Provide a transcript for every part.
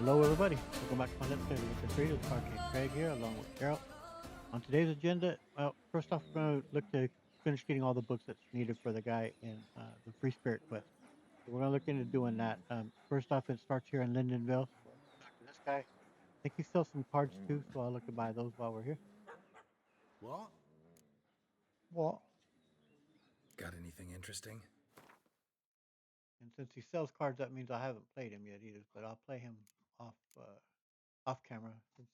Hello everybody, welcome back to my Let's Play with the Creators Podcast. Craig here along with Carol. On today's agenda, well, first off we're going to look to finish getting all the books that's needed for the guy in the Free Spirit quest. So we're going to look into doing that. First off, it starts here in Lindenville. Talk to this guy. I think he sells some cards too, so I'll look to buy those while we're here. What? What? Got anything interesting? And since he sells cards, that means I haven't played him yet either, but I'll play him off off camera since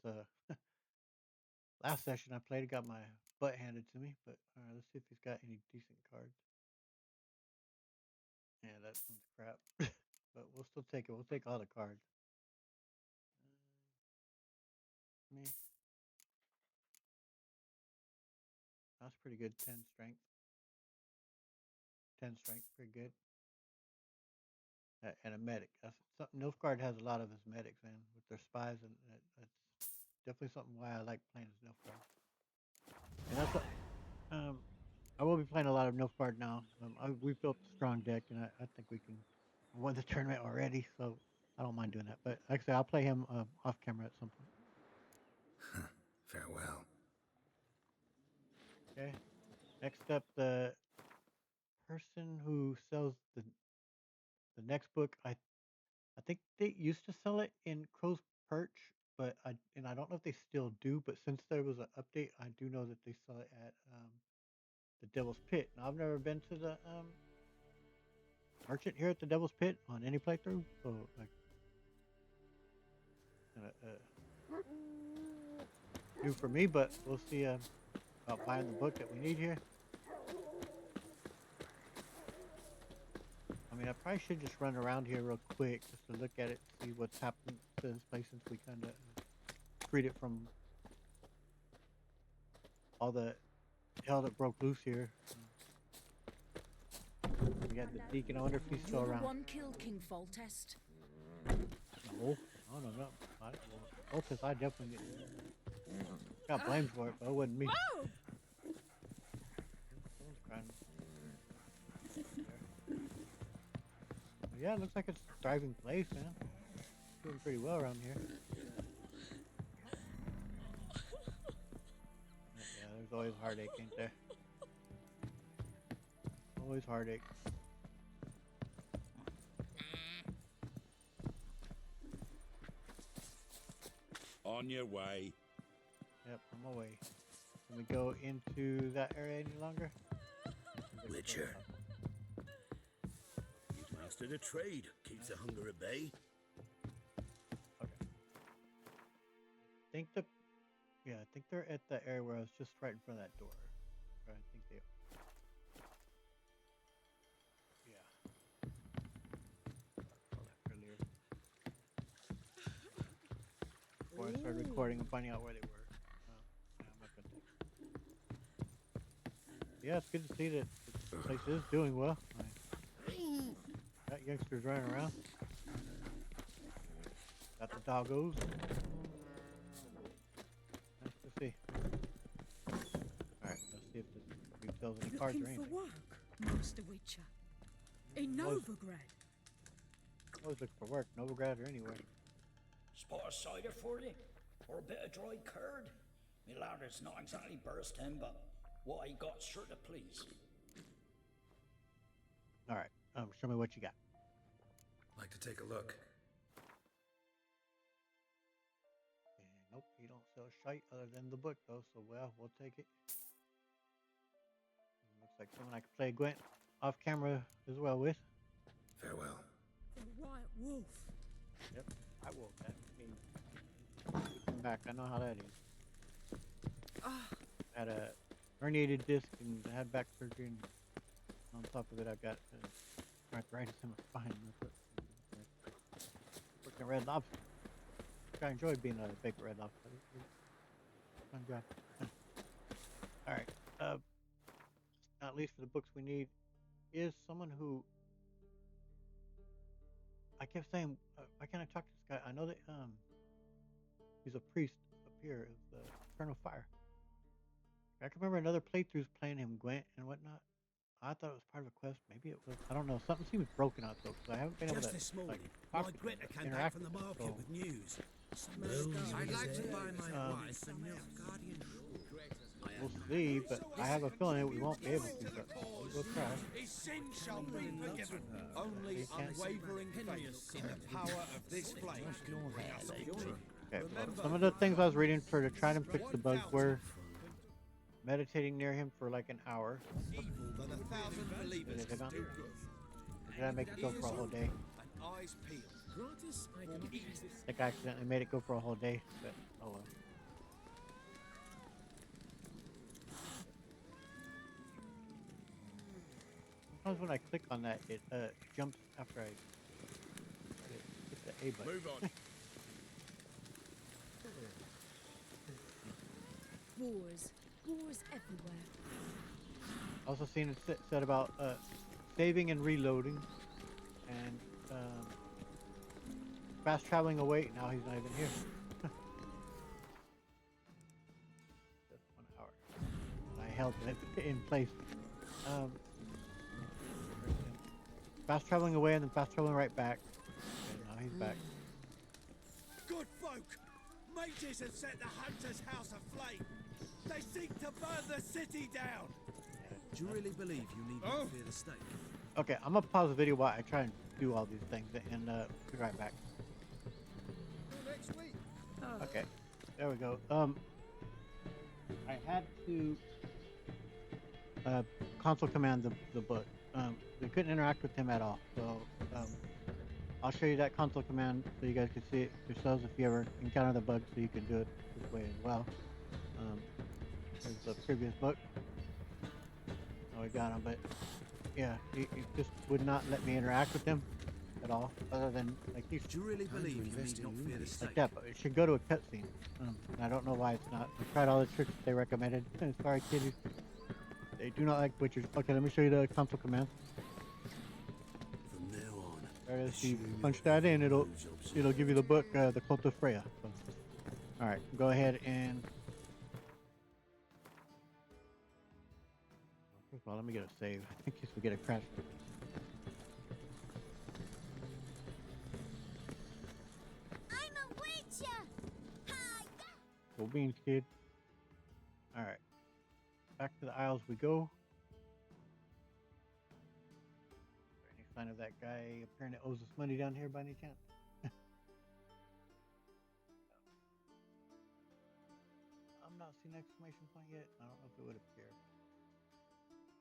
last session I played, got my butt handed to me, but let's see if he's got any decent cards. Yeah, that one's crap. But we'll still take it. We'll take all the cards. Me. That's pretty good. 10 strength. 10 strength. Pretty good. And a medic. That's something. Nilfgaard has a lot of his medics, man, with their spies, and that's definitely something why I like playing as Nilfgaard. And that's what, I will be playing a lot of Nilfgaard now. We've built a strong deck, and I think we can win the tournament already, so I don't mind doing that. But like I said, I'll play him off camera at some point. Farewell. Okay. Next up, the person who sells the next book. I think they used to sell it in Crow's Perch, but I don't know if they still do. But since there was an update, I do know that they sell it at the Devil's Pit. Now I've never been to the merchant here at the Devil's Pit on any playthrough, so like new for me. But we'll see about buying the book that we need here. I mean, I probably should just run around here real quick just to look at it, see what's happened to this place since we kind of freed it from all the hell that broke loose here. We got the deacon. I wonder if he's still around. One killed King Foltest. No, I don't know. Foltest, I definitely got blamed for it, but it wasn't me. Oh! Someone's crying. Yeah, it looks like it's a thriving place, man. Doing pretty well around here. Yeah, there's always heartache, ain't there? Always heartache. On your way. Yep, I'm away. Can we go into that area any longer? Witcher. You've mastered a trade. Keeps the hunger at bay. Okay. I think they're at the area where I was just right in front of that door. Or I think they are. Yeah. Saw that earlier. Before I started recording and finding out where they were. Yeah, I'm not gonna take. Yeah, it's good to see that the place is doing well. Got youngsters running around. Got the doggos. Nice to see. Alright, let's see if this sells any cards or Looking anything. for work, Master Witcher. In Always- Novigrad. Always look for work, Novigrad or anywhere. Spot of cider for you? Or a bit of dry curd? Me lad, it's not exactly bursting, but what I got sure to please. Alright, show me what you got. Like to take a look. And nope, you don't sell shite other than the book though, so well, we'll take it. Looks like someone I can play Gwent off camera as well with. Farewell. The White Wolf. Yep, I will. That means come back. I know how that is. Had a herniated disc and had back surgery, and on top of it, I've got arthritis in my spine. Working at Red Lobster. I enjoyed being a baker at Red Lobster. Fun job. All right. Not least for the books we need is someone who I kept saying, why can't I talk to this guy? I know that he's a priest up here of the Eternal Fire. I can remember another playthroughs playing him Gwent and whatnot. I thought it was part of a quest. Maybe it was. I don't know. Something seems broken out though, because I haven't been able Just to this like morning, talk my to him, Greta or came back interact from the with him. market So with news. I'd like to buy my Um, wife a Nilfgaardian we'll see, but I have a feeling that we won't be able to. But we'll try. His sin shall be forgiven. Only They can't- unwavering faith in the power of this flame can bring us victory. Okay. Well, some of the things I was reading for to try and fix the bugs were meditating near him for like an hour. Evil than 1,000 believers Did it can do amount? good. Or did I make it go for a whole day? And eyes peeled. I think I accidentally made it go for a whole day, but oh well. Sometimes when I click on that, it jumps after I hit the A button. Move on. Wars. Wars everywhere. Also seen it said about saving and reloading, and fast traveling away. Now he's not even here. Just 1 hour. I held it in place. Um, fast traveling away and then fast traveling right back. And now he's back. Good folk! Mages have set the hunter's house aflame. They seek to burn the city down. Do you really believe you need not fear the stake? Okay, I'm gonna pause the video while I try and do all these things and be right back. Next week. Okay, there we go. I had to console command the book. We couldn't interact with him at all, so I'll show you that console command so you guys can see it yourselves if you ever encounter the bug, so you can do it this way as well. There's the previous book. Oh, we got him, but yeah, he just would not let me interact with him at all, other than like these. Do you really believe you need not fear the Like stake? that, but it should go to a cutscene. And I don't know why it's not. I tried all the tricks they recommended. Sorry, kiddies. They do not like butchers. Okay, let me show you the console command. From now on, There it is. You punch that in, it'll give you the book, the Cult of Freya. So, all right, go ahead and. First of all, let me get a save in case we get a crash. I'm a witcher! Hi-ya! Cool beans, kid. All right, back to the Isles we go. Is there any sign of that guy apparently owes us money down here by any chance? I'm not seeing exclamation point yet. I don't know if it would appear.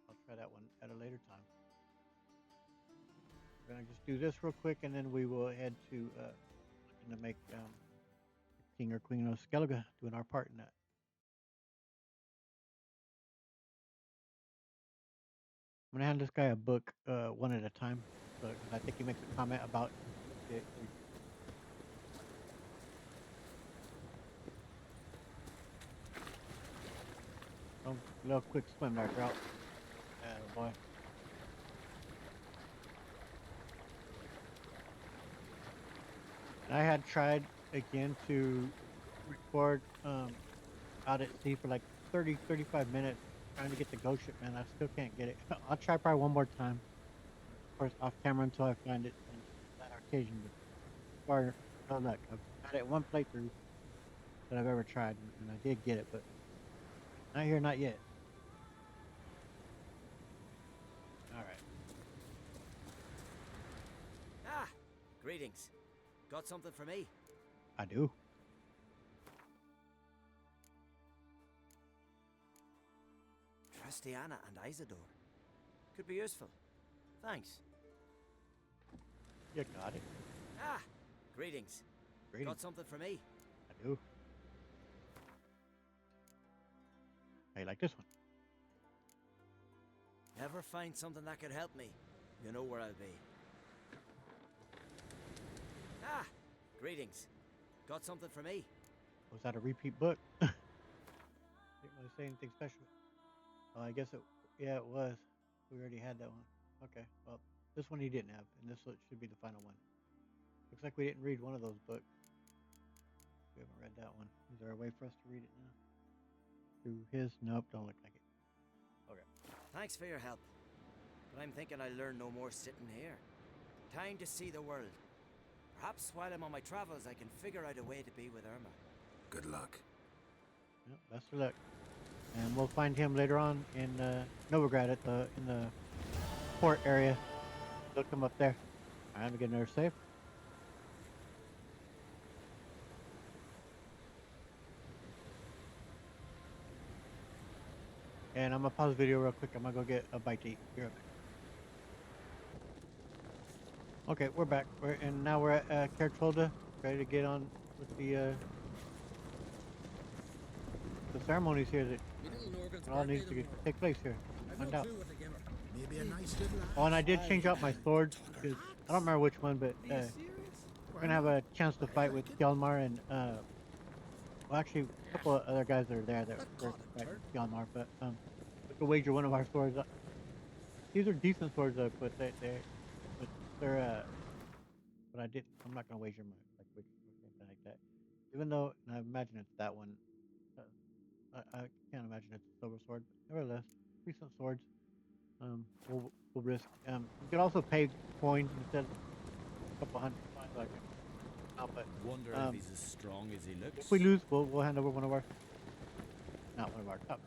I'll try that one at a later time. We're gonna just do this real quick, and then we will head to looking to make King or Queen of Skellige doing our part in that. I'm gonna hand this guy a book one at a time, so 'cause I think he makes a comment about it. Oh, little quick swim there, girl. Boy. And I had tried again to record out at sea for like 30-35 minutes trying to get the ghost ship, man. I still can't get it. I'll try probably one more time. Of course, off camera until I find it on that occasion. But far, no luck. I've had it one playthrough that I've ever tried, and I did get it, but not here, not yet. All right. Ah, greetings. Got something for me? I do. Tristiana and Isidore. Could be useful. Thanks. You got it. Ah, greetings. Greetings. Got something for me? I do. How you like this one? Ever find something that could help me? You know where I'll be. Ah, greetings. Got something for me? Was that a repeat book? Didn't really say anything special. Oh, I guess it. Yeah, it was. We already had that one. Okay. Well, this one he didn't have, and this should be the final one. Looks like we didn't read one of those books. We haven't read that one. Is there a way for us to read it now? Through his? Nope, don't look like it. Okay. Thanks for your help. but I'm thinking I'll learn no more sitting here. Time to see the world. Perhaps while I'm on my travels, I can figure out a way to be with Irma. Good luck. Yep, best of luck. And we'll find him later on in Novigrad at in the port area. Look him up there. I'm gonna get another save. And I'm gonna pause the video real quick. I'm gonna go get a bite to eat. Be right back. Okay, we're back. And now we're at Kertolda, ready to get on with the ceremonies here that all needs to take place here. Find out. Maybe a nice little Oh, and I did change out my swords because I don't remember which one, but we're gonna have a chance to fight with Hjalmar and well, actually a couple of other guys that are there that were fighting Hjalmar, but we could wager one of our swords. These are decent swords, but they're but I'm not gonna wager my like anything like that. Even though I imagine it's that one. I can't imagine it's a silver sword, but nevertheless, decent swords. We'll risk. You could also pay coins instead of a couple hundred coins, like now, but Wonder if he's as strong as he looks. if we lose, we'll hand over one of our, not one of our top.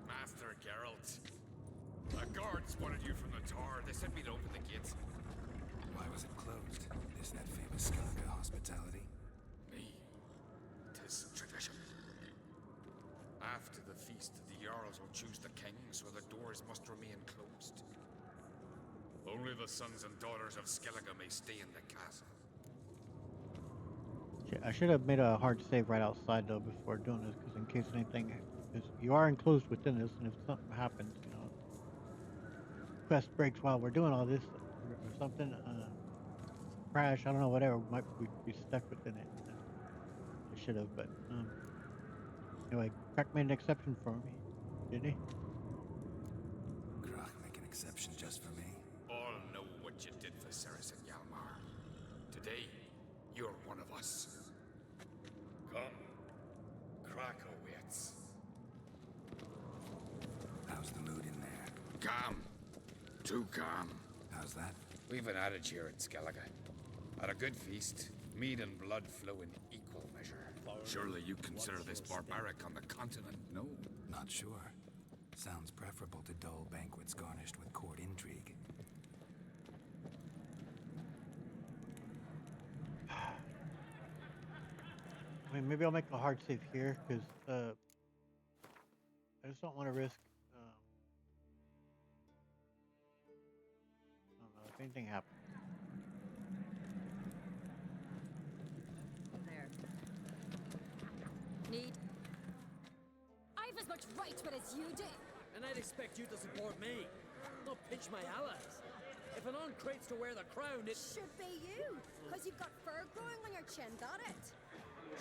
Master Geralt, the guards spotted you from the tower. They sent me to open the gates. Why was it closed? Is that famous Skellige hospitality? Me. 'Tis tradition. After the feast, the Jarls will choose the king, so the doors must remain closed. Only the sons and daughters of Skellige may stay in the castle. I should have made a hard save right outside though before doing this, because in case anything, because you are enclosed within this, and if something happens, quest breaks while we're doing all this, or something, crash, I don't know, whatever, might we be stuck within it. I should have, but anyway, Crack made an exception for me, didn't he? Croc make an exception just for me? All know what you did for Ceres and Hjalmar. Today, you're one of us. Come. Crack awaits. How's the mood in there? Calm. Too calm. How's that? We've an adage here in Skellige. At a good feast, mead and blood flow in equal measure. Surely you consider this barbaric on the continent, no? Not sure. Sounds preferable to dull banquets garnished with court intrigue. I mean, maybe I'll make a hard save here, because I just don't want to risk, I don't know, if anything happens. There. Need. I've as much right to it as you do. And I'd expect you to support me, not pinch my allies. If an uncrate's to wear the crown, it Should be you, because you've got fur growing on your chin, got it?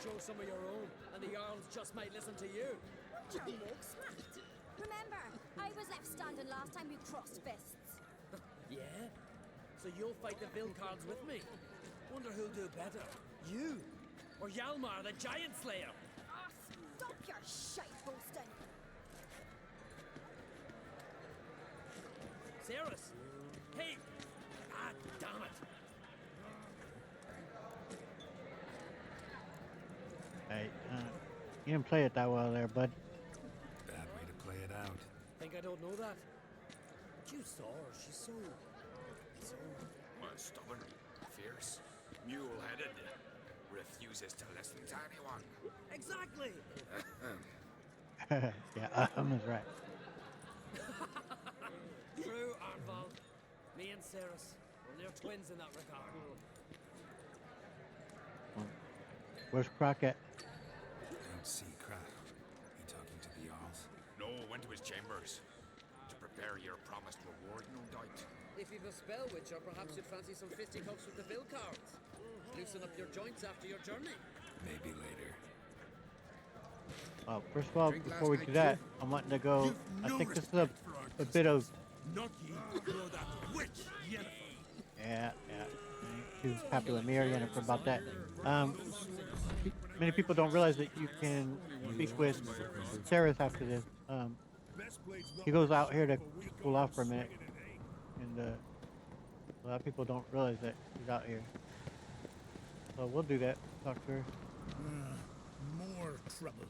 show some of your own, and the Jarls just might listen to you. Your mug smacked. Remember, I was left standing last time we crossed fists. Yeah? So you'll fight the Vilcards with me? Wonder who'll do better, you or Hjalmar, the Giant Slayer? Ah, stop your shite boasting. Ceres? Hey! Ah, damn it! Hey, you didn't play it that well there, bud. Bad way to play it out. Think I don't know that? You saw her, she's so... Well, stubborn, fierce, mule-headed, refuses to listen to anyone. Exactly! Yeah, is right. True, Arnval. Me and Ceres, we're near twins in that regard. Where's Crockett? Don't see Croc. He talking to the Jarls? No, went to his chambers. To prepare your promised reward, no doubt. If you've a spell, Witcher, perhaps you'd fancy some fisticuffs with the Vilcards. Loosen up your joints after your journey. Maybe later. First of all, before we do that, I'm wanting to go. I think this is a bit of. Not ye, nor that witch, Yennefer. Yeah. Too happy with me or Yennefer about that. Many people don't realize that you can speak with Ceres after this. he goes out here to cool off for a minute, and a lot of people don't realize that he's out here. So we'll do that. Talk to her. More trouble.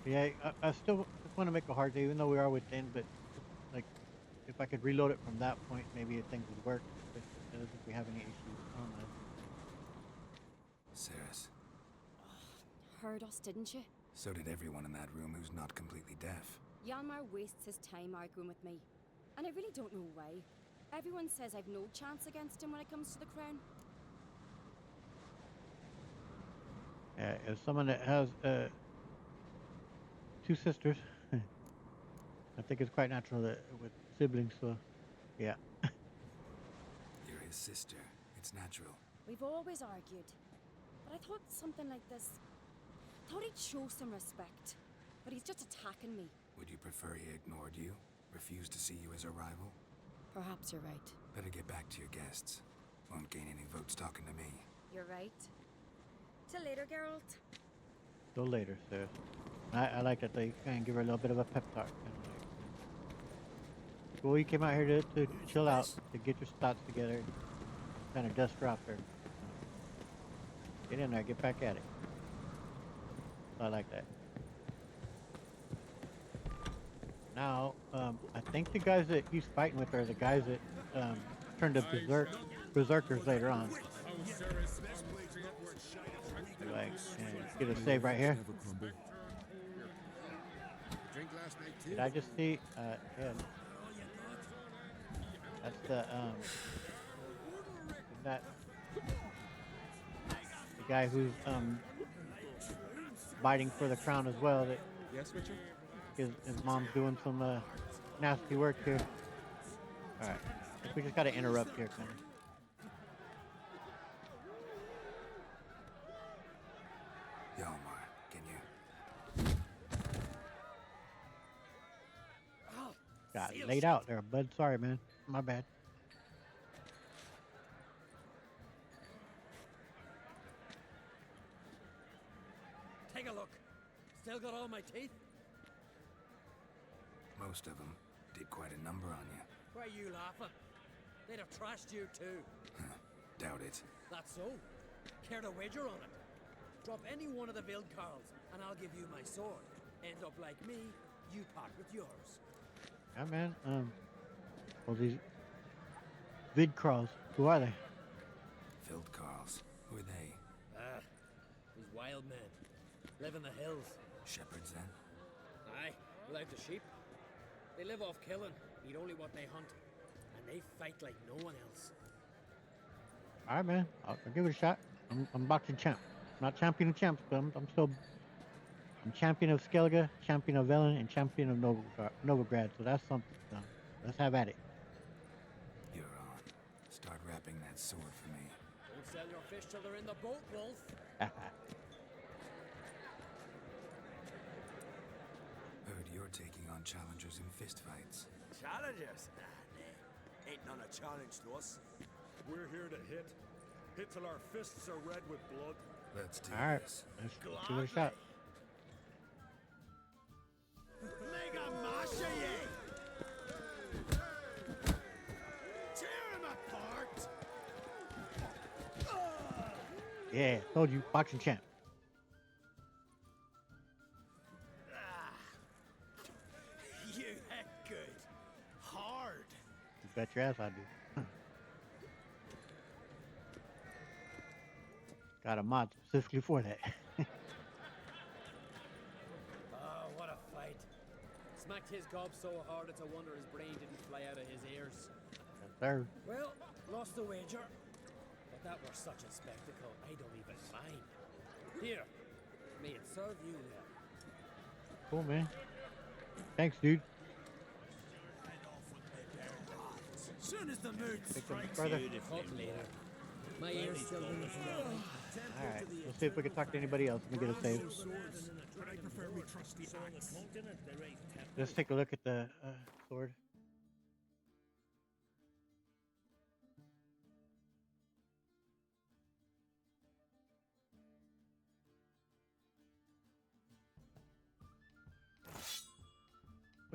Yeah, I still just want to make a hard day, even though we are within. But like, if I could reload it from that point, maybe things would work. But I don't think we have any issues on that. Ceres. Heard us, didn't you? So did everyone in that room who's not completely deaf. Hjalmar wastes his time arguing with me. And I really don't know why. Everyone says I've no chance against him when it comes to the crown. As someone that has two sisters, I think it's quite natural that with siblings. So, yeah. You're his sister. It's natural. We've always argued. But I thought something like this... Thought he'd show some respect. But he's just attacking me. Would you prefer he ignored you? Refused to see you as a rival? Perhaps you're right. Better get back to your guests. Won't gain any votes talking to me. You're right. Till later, Geralt. Till later, sir. I like that they kind of give her a little bit of a pep talk. Well, you came out here to chill out, to get your thoughts together, kind of dust her off there. Get in there, get back at it. I like that. Now, I think the guys that he's fighting with are the guys that turned to berserkers later on. Like, get a save right here. Did I just see? Yeah. That's the that the guy who's fighting for the crown as well. That yes, Richard. His mom's doing some nasty work here. All right, I think we just got to interrupt here, kind of. Hjalmar, can you? Got laid out there, bud. Sorry, man. My bad. Take a look. Still got all my teeth? Most of them did quite a number on you. Why are you laughing? They'd have trashed you too. Doubt it. That's so. Care to wager on it? Drop any one of the Vildkarls, and I'll give you my sword. End up like me, you part with yours. Yeah, man. Well, these vid crawls. Who are they? Vildkarls. Who are they? These wild men. Live in the hills. Shepherds, then? Aye, without the sheep. They live off killing, eat only what they hunt. And they fight like no one else. All right, man. I'll give it a shot. I'm boxing champ. Not champion of champs, but I'm champion of Skellige, champion of Velen, and champion of Novigrad. So that's something. So let's have at it. You're on. Start wrapping that sword for me. Don't sell your fish till they're in the boat, Wolf. Heard you're taking on challengers in fistfights. Challengers? Nah. Ain't none a challenge to us. We're here to hit. Hit till our fists are red with blood. Let's do All right, this. let's give it a shot. Mega Mashaye! Tear him apart! Yeah, told you, boxing champ. You heck good. Hard. You bet your ass I do. Got a mod specifically for that. Oh, what a fight. Smacked his gob so hard it's a wonder his brain didn't fly out of his ears. Yes, sir. Well, lost the wager. But that was such a spectacle, I don't even mind. Here, may it serve you well. Cool, man. Thanks, dude. Soon as the mood strikes brother. you, Talk later. My ears still ring from the fight. Alright, let's see if we can talk to anybody else. Let me get a save. But I prefer me trusty axe. Let's take a look at the sword.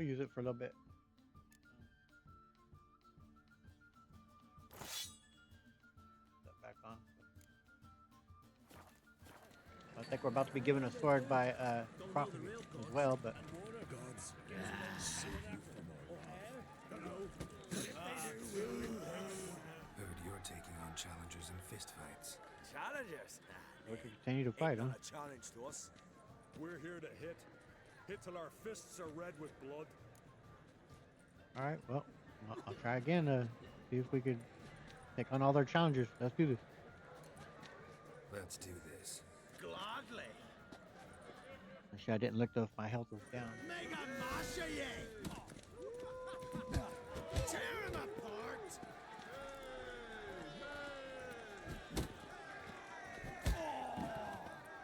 use it for a little bit. That back on. I think we're about to be given a sword by Prophet as well, but Heard you're taking on challengers in fistfights. Challengers? we can continue to fight, huh? Not a challenge to us. We're here to hit. Hit till our fists are red with blood. All right, well, I'll try again. See if we could take on all their challengers. Let's do this. Let's do this. Gladly. Actually, I didn't look though if my health was down. Mega Masha, ye! Tear him apart!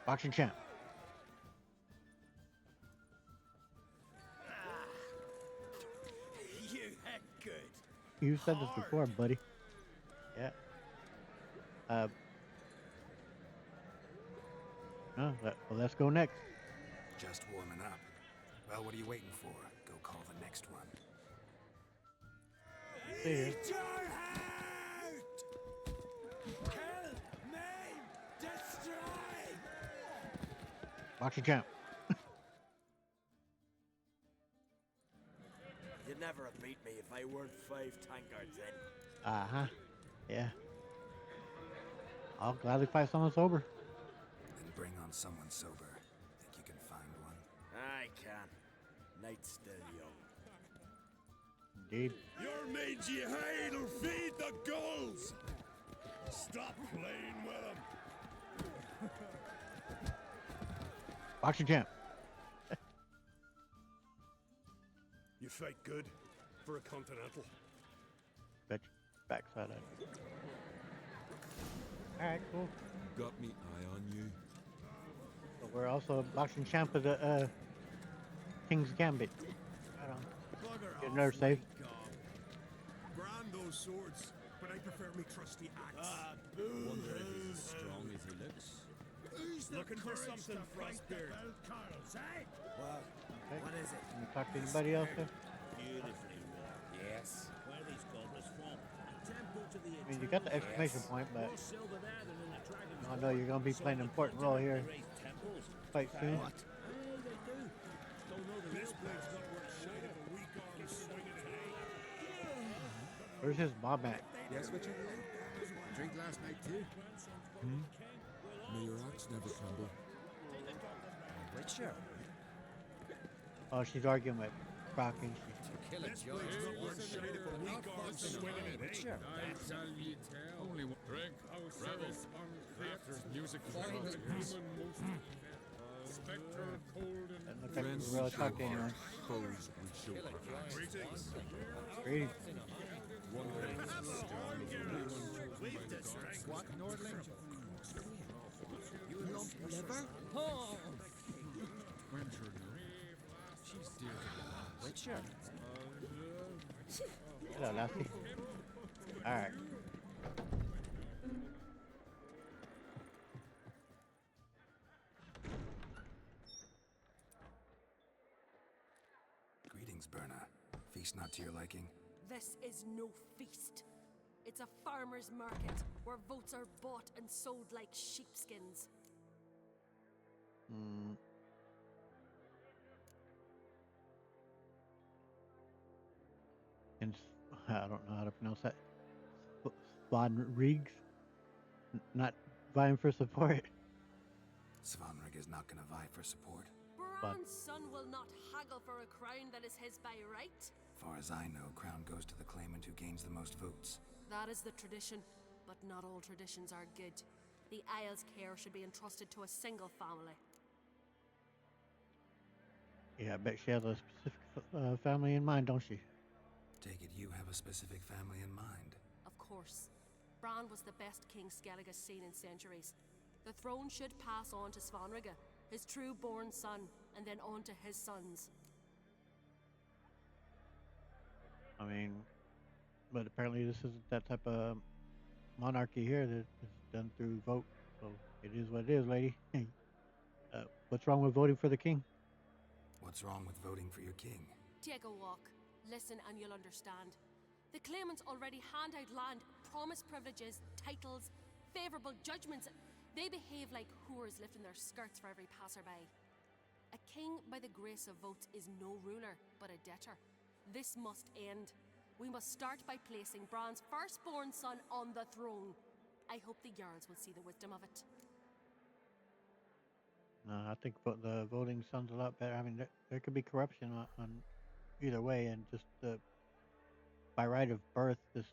Boxing champ. You hit good. You said this before, buddy. Yeah. Oh, well, let's go next. Just warming up. Well, what are you waiting for? Go call the next one. See here. Eat your heart! Kill, maim, destroy! Boxing champ. You'd never have beat me if I weren't 5 tankards in. Uh-huh. Yeah. I'll gladly fight someone sober. Then bring on someone sober. Think you can find one? I can. Night's still young. Indeed. Your mangy hide'll feed the gulls! Stop playing with them! Boxing champ. You fight good for a continental. Bet your backside out. Alright, cool. Got me eye on you. So we're also boxing champ of the King's Gambit. Right on. Bugger Get off, another save. Brand those swords, but I prefer me trusty axe. Wonder if he's as strong as he looks. Who's looking for something, Frostbeard? Well, Okay. what is it? Can you talk to anybody else there? Beautifully wrought. Yes. Where are these cobblers from? A temple to the I mean, you got the exclamation point, but More silver there than in the dragon's I know you're going to be playing an important role here temples. quite soon. What? They do. Don't know the This real blade's not worth shit if a weak arm swinging it hay. Where's his mob at? Yes, Witcher? Drink last night too? May your ox never crumble. Witcher. Oh, she's arguing with Croc, and she. Kill it, Joe. Blade's not worth shit if a weak arm swinging it hay. Witcher. Only one. Drink, revel. After music Doesn't look like we really talked to anyone. foes we show our eyes. Greetings. What, Nordling? You lump liver? Wencher, no. She's dear to the Witcher. Hello, Lassie. Alright. Greetings, Berna. Feast not to your liking? This is no feast. It's a farmer's market where votes are bought and sold like sheepskins. Hmm. And I don't know how to pronounce that. Svanrigs? Not vying for support. Svanrig is not gonna vie for support. Bran's son will not haggle for a crown that is his by right. Far as I know, crown goes to the claimant who gains the most votes. That is the tradition, but not all traditions are good. The Isle's care should be entrusted to a single family. Yeah, I bet she has a specific family in mind, don't she? Take it you have a specific family in mind. Of course. Bran was the best king Skellige seen in centuries. The throne should pass on to Svanrige, his true-born son, and then on to his sons. I mean, but apparently this isn't that type of monarchy here that is done through vote. So it is what it is, lady. What's wrong with voting for the king? What's wrong with voting for your king? Take a walk, listen, and you'll understand. The claimants already hand out land, promise privileges, titles, favourable judgments. They behave like whores lifting their skirts for every passerby. A king by the grace of votes is no ruler, but a debtor. This must end. We must start by placing Bran's firstborn son on the throne. I hope the Jarls will see the wisdom of it. No, I think the voting sounds a lot better. I mean, there could be corruption on either way, and just by right of birth, just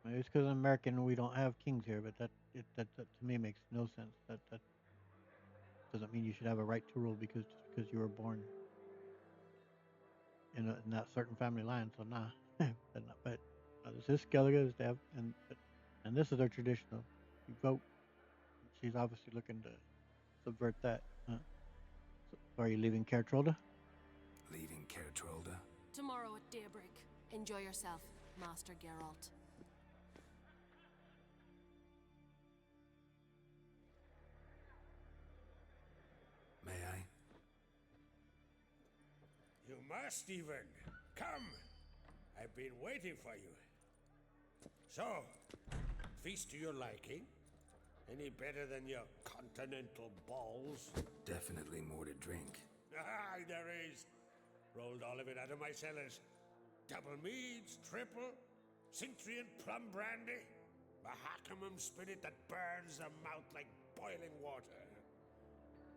maybe it's because I'm American we don't have kings here, but that to me makes no sense. That doesn't mean you should have a right to rule just because you were born in that certain family line. So nah, but this is Skellige, and this is their traditional. You vote. She's obviously looking to subvert that. So are you leaving Caer Trolda? Leaving Caer Trolda? Tomorrow at daybreak. Enjoy yourself, Master Geralt. May I? You must, Stephen. Come. I've been waiting for you. So, feast to your liking? Any better than your continental balls? Definitely more to drink. Aye, there is. Rolled all of it out of my cellars. Double meads, triple, Cintrian plum brandy, Mahakimum spirit that burns the mouth like boiling water.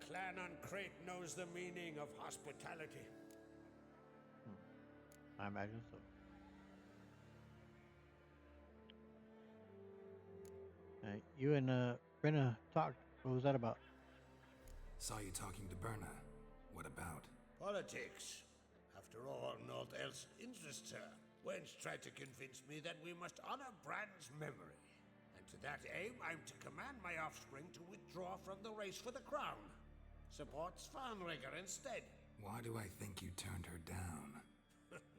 Clan on Crate knows the meaning of hospitality. I imagine so. You and Brenna talked. What was that about? Saw you talking to Berna. What about? Politics. After all, naught else interests her. Wench tried to convince me that we must honor Bran's memory. And to that aim, I'm to command my offspring to withdraw from the race for the crown. Support Svanrigger instead. Why do I think you turned her down?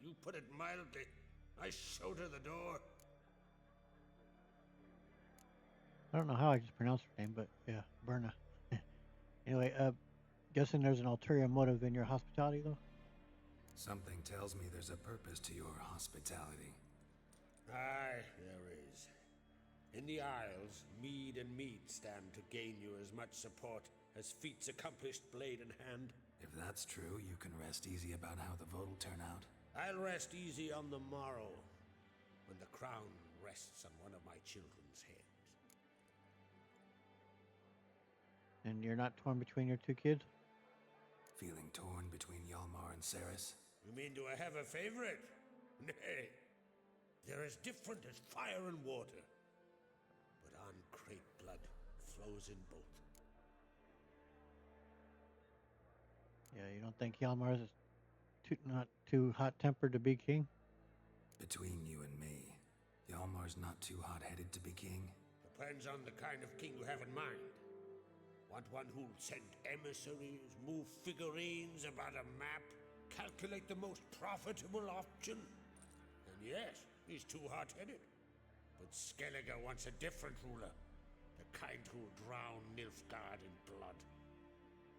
You put it mildly. I showed her the door. I don't know how I just pronounced her name, but yeah, Berna. Anyway, guessing there's an ulterior motive in your hospitality, though? Something tells me there's a purpose to your hospitality. Aye, there is. In the Isles, mead and meat stand to gain you as much support as feats accomplished blade in hand. If that's true, you can rest easy about how the vote will turn out. I'll rest easy on the morrow, when the crown rests on one of my children's heads. And you're not torn between your two kids? Feeling torn between Hjalmar and Ceres? You mean do I have a favorite? Nay. They're as different as fire and water. But on Crate blood flows in both. Yeah, you don't think Hjalmar is not too hot-tempered to be king? Between you and me, Hjalmar's not too hot-headed to be king. Depends on the kind of king you have in mind. Want one who'll send emissaries, move figurines about a map, calculate the most profitable option? And yes, he's too hot-headed. But Skellige wants a different ruler. The kind who'll drown Nilfgaard in blood.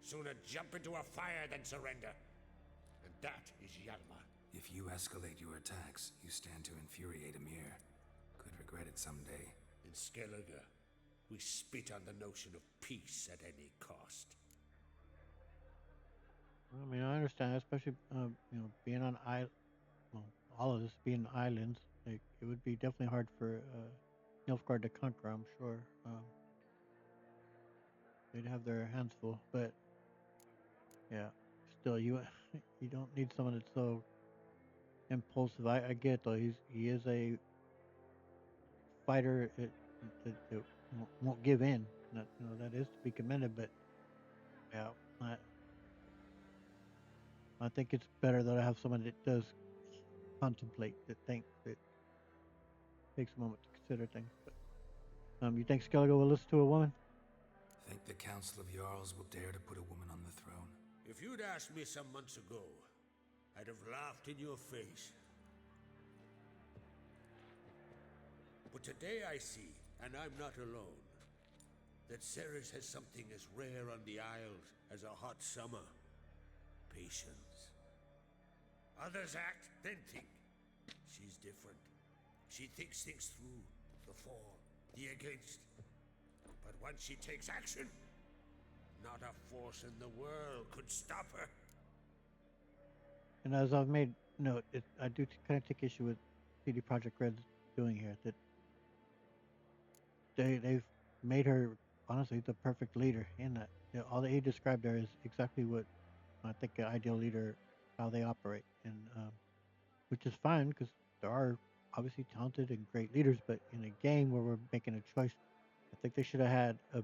Sooner jump into a fire than surrender. And that is Hjalmar. If you escalate your attacks, you stand to infuriate Emir. Could regret it someday. In Skellige, we spit on the notion of peace at any cost. I mean, I understand, especially being on all of this being islands. Like, it would be definitely hard for Nilfgaard to conquer. I'm sure they'd have their hands full, but yeah, still, you don't need someone that's so impulsive. I get it, though. He is a fighter that won't give in. That is to be commended, but yeah, I think it's better that I have someone that does contemplate, that takes a moment to consider things. But you think Skellige will listen to a woman? Think the Council of Jarls will dare to put a woman on the throne? If you'd asked me some months ago, I'd have laughed in your face. But today I see, and I'm not alone, that Ceres has something as rare on the Isles as a hot summer. patience. Others act, then think. She's different. She thinks things through, the for, the against. But once she takes action, not a force in the world could stop her. And as I've made note, I do kind of take issue with CD Projekt Red's doing here. That they've made her honestly the perfect leader in that. All that he described there is exactly what I think an ideal leader, how they operate, and which is fine because there are obviously talented and great leaders. But in a game where we're making a choice, I think they should have had a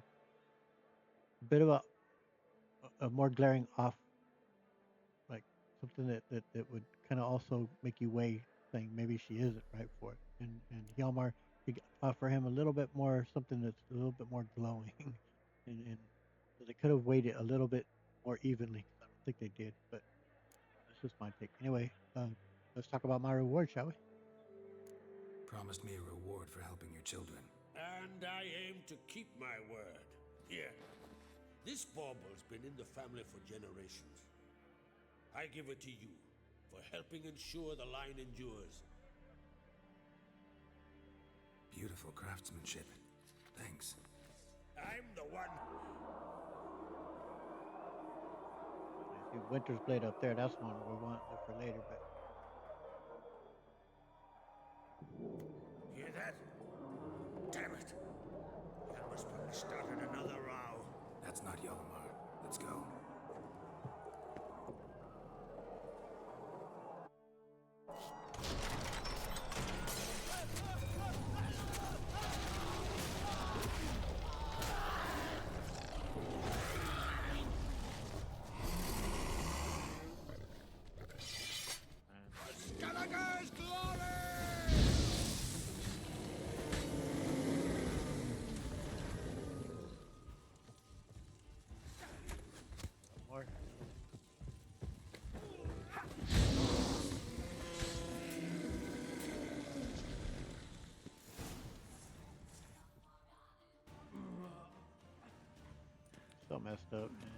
bit of a more glaring off, like something that would kind of also make you weigh saying maybe she isn't right for it. And Hjalmar, you offer him a little bit more, something that's a little bit more glowing, and so they could have weighed it a little bit more evenly. I don't think they did, but that's just my take. Anyway, let's talk about my reward, shall we? Promised me a reward for helping your children. And I aim to keep my word. Here. This bauble's been in the family for generations. I give it to you for helping ensure the line endures. Beautiful craftsmanship. Thanks. I'm the one. I see Winter's Blade up there. That's one we want for later, but Hear that? Damn it! That must have started another row. That's not Hjalmar. Let's go. Skellige's glory! more. So messed up, man.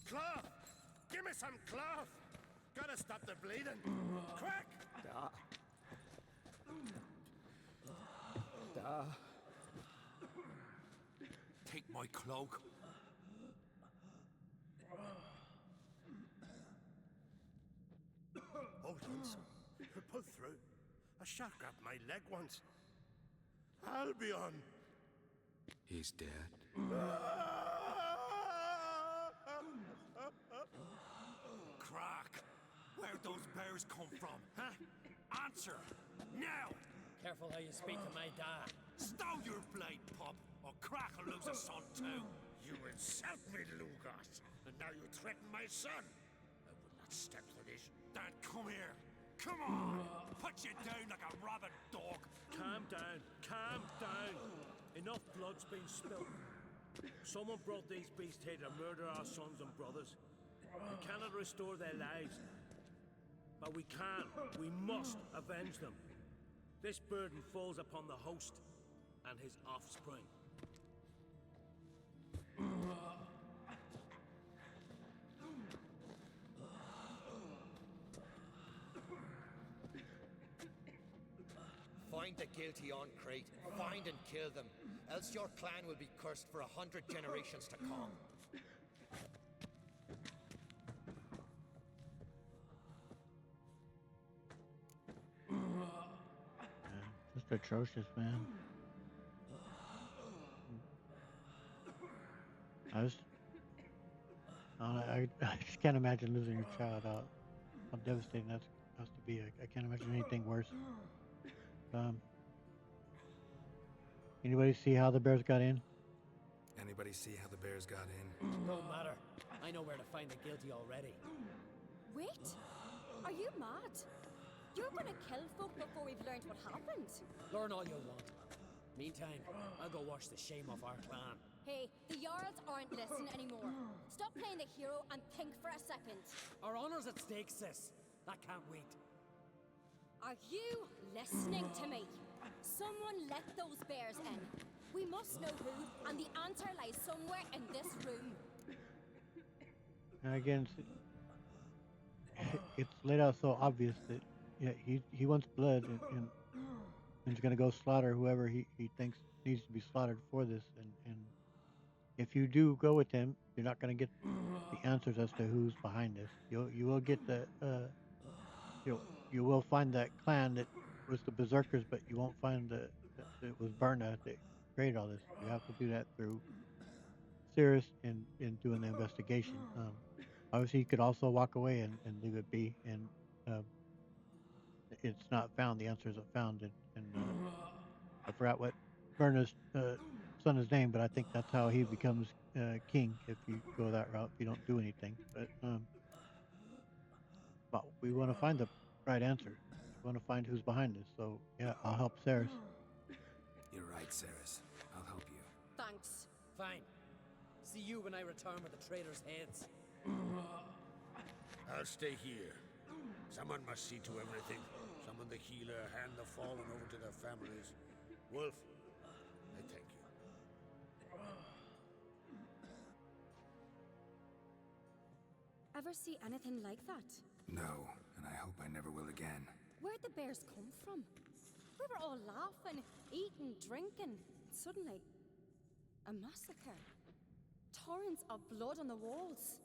Cloth! Give me some cloth! Gotta stop the bleeding! Quick! Take my cloak. Hold on, son. Pull through. A shark grabbed my leg once. Albion! He's dead. Crack! Where'd those bears come from, huh? Answer! Now! Careful how you speak to my dad. Stow your blade, pup, or Crack will lose a son too. You insult me, Lugos, and now you threaten my son. I will not step for this. Dad, come here. Come on! Put you down like a rabid dog. Calm down. Calm down. Enough blood's been spilled. Someone brought these beasts here to murder our sons and brothers. We cannot restore their lives. But we can. We must avenge them. This burden falls upon the host and his offspring. Find the guilty on Crete. Find and kill them. Else your clan will be cursed for 100 generations to come. Just atrocious, man. I just, I just can't imagine losing your child out. How devastating that has to be. I can't imagine anything worse. Anybody see how the bears got in? Anybody see how the bears got in? No matter. I know where to find the guilty already. Wait! Are you mad? You're gonna kill folk before we've learned what happened. Learn all you want. Meantime, I'll go wash the shame off our clan. Hey, the Jarls aren't listening anymore. Stop playing the hero and think for a second. Our honor's at stake, sis. That can't wait. Are you listening to me? Someone let those bears in. We must know who, and the answer lies somewhere in this room. And again, it's laid out so obvious that yeah, he wants blood and he's gonna go slaughter whoever he thinks needs to be slaughtered for this. And if you do go with him, you're not gonna get the answers as to who's behind this. You will get the you will find that clan that was the berserkers, but you won't find that it was Berna that created all this. You have to do that through Cirrus in doing the investigation. Obviously, you could also walk away and leave it be, and um, it's not found. The answer isn't found, and I forgot what Berna's son is named, but I think that's how he becomes king if you go that route. If you don't do anything, but we want to find the right answer. We want to find who's behind this. So yeah, I'll help Ceres. You're right, Ceres. I'll help you. Thanks. Fine. See you when I return with the traitors' heads. I'll stay here. Someone must see to everything. Someone the healer, hand the fallen over to their families. Wolf, I thank you. Ever see anything like that? No, and I hope I never will again. Where'd the bears come from? We were all laughing, eating, drinking. Suddenly, a massacre. Torrents of blood on the walls.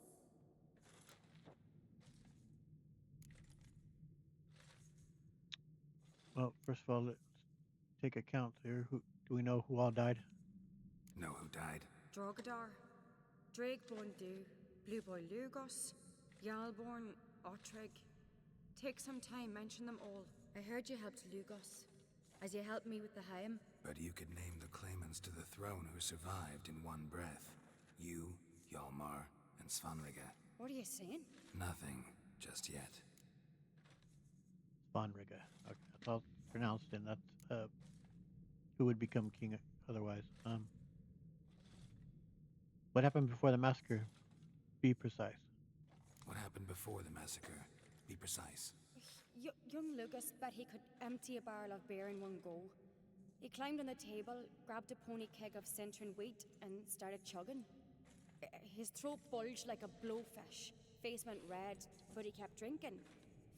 Well, first of all, let's take a count here. Who do we know who all died? Know who died? Drogadar, Drakeborn Du, Blue Boy Lugos, Yalborn, Ottrig. Take some time, mention them all. I heard you helped Lugos, as you helped me with the Haim. But you could name the claimants to the throne who survived in one breath. You, Hjalmar, and Svanrige. What are you saying? Nothing, just yet. Svanrige. Okay, that's how it's pronounced, and that's who would become king otherwise. What happened before the massacre? Be precise. What happened before the massacre? Be precise. Young Lucas bet he could empty a barrel of beer in one go. He climbed on the table, grabbed a pony keg of Centron wheat, and started chugging. His throat bulged like a blowfish. Face went red, but he kept drinking.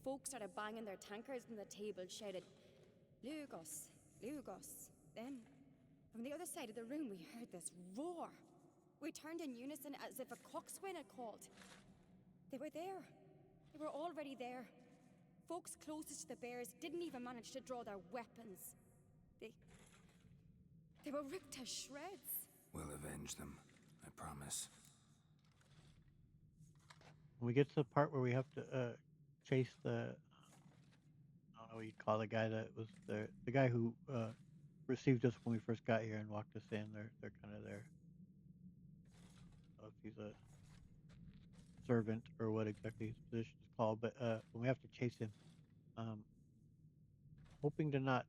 Folks started banging their tankards on the table, shouted, "Lugos, Lugos." Then, from the other side of the room, we heard this roar. We turned in unison as if a coxswain had called. They were there. They were already there. Folks closest to the bears didn't even manage to draw their weapons. They were ripped to shreds. We'll avenge them, I promise. When we get to the part where we have to chase the, I don't know what you call the guy that was the guy who received us when we first got here and walked us in. They're kind of there. I don't know if he's a servant or what exactly his position is called, but when we have to chase him, hoping to not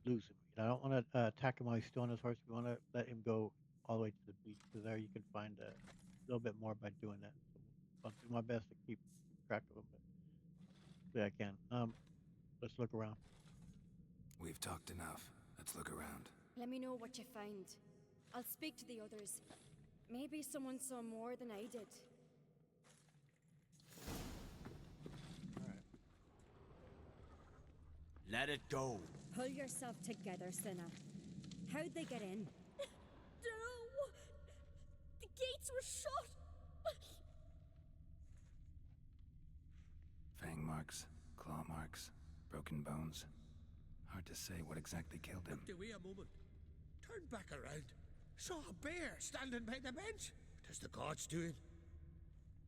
lose him. I don't want to attack him while he's still on his horse. We want to let him go all the way to the beach, because there you can find a little bit more by doing that. So I'll do my best to keep track of him, but I can. Let's look around. We've talked enough. Let's look around. Let me know what you find. I'll speak to the others. Maybe someone saw more than I did. Let it go. Pull yourself together, Cinna. How'd they get in? Dunno. The gates were shut. Fang marks, claw marks, broken bones. Hard to say what exactly killed him. Looked away a moment. Turned back around. Saw a bear standing by the bench. Tis the gods doing.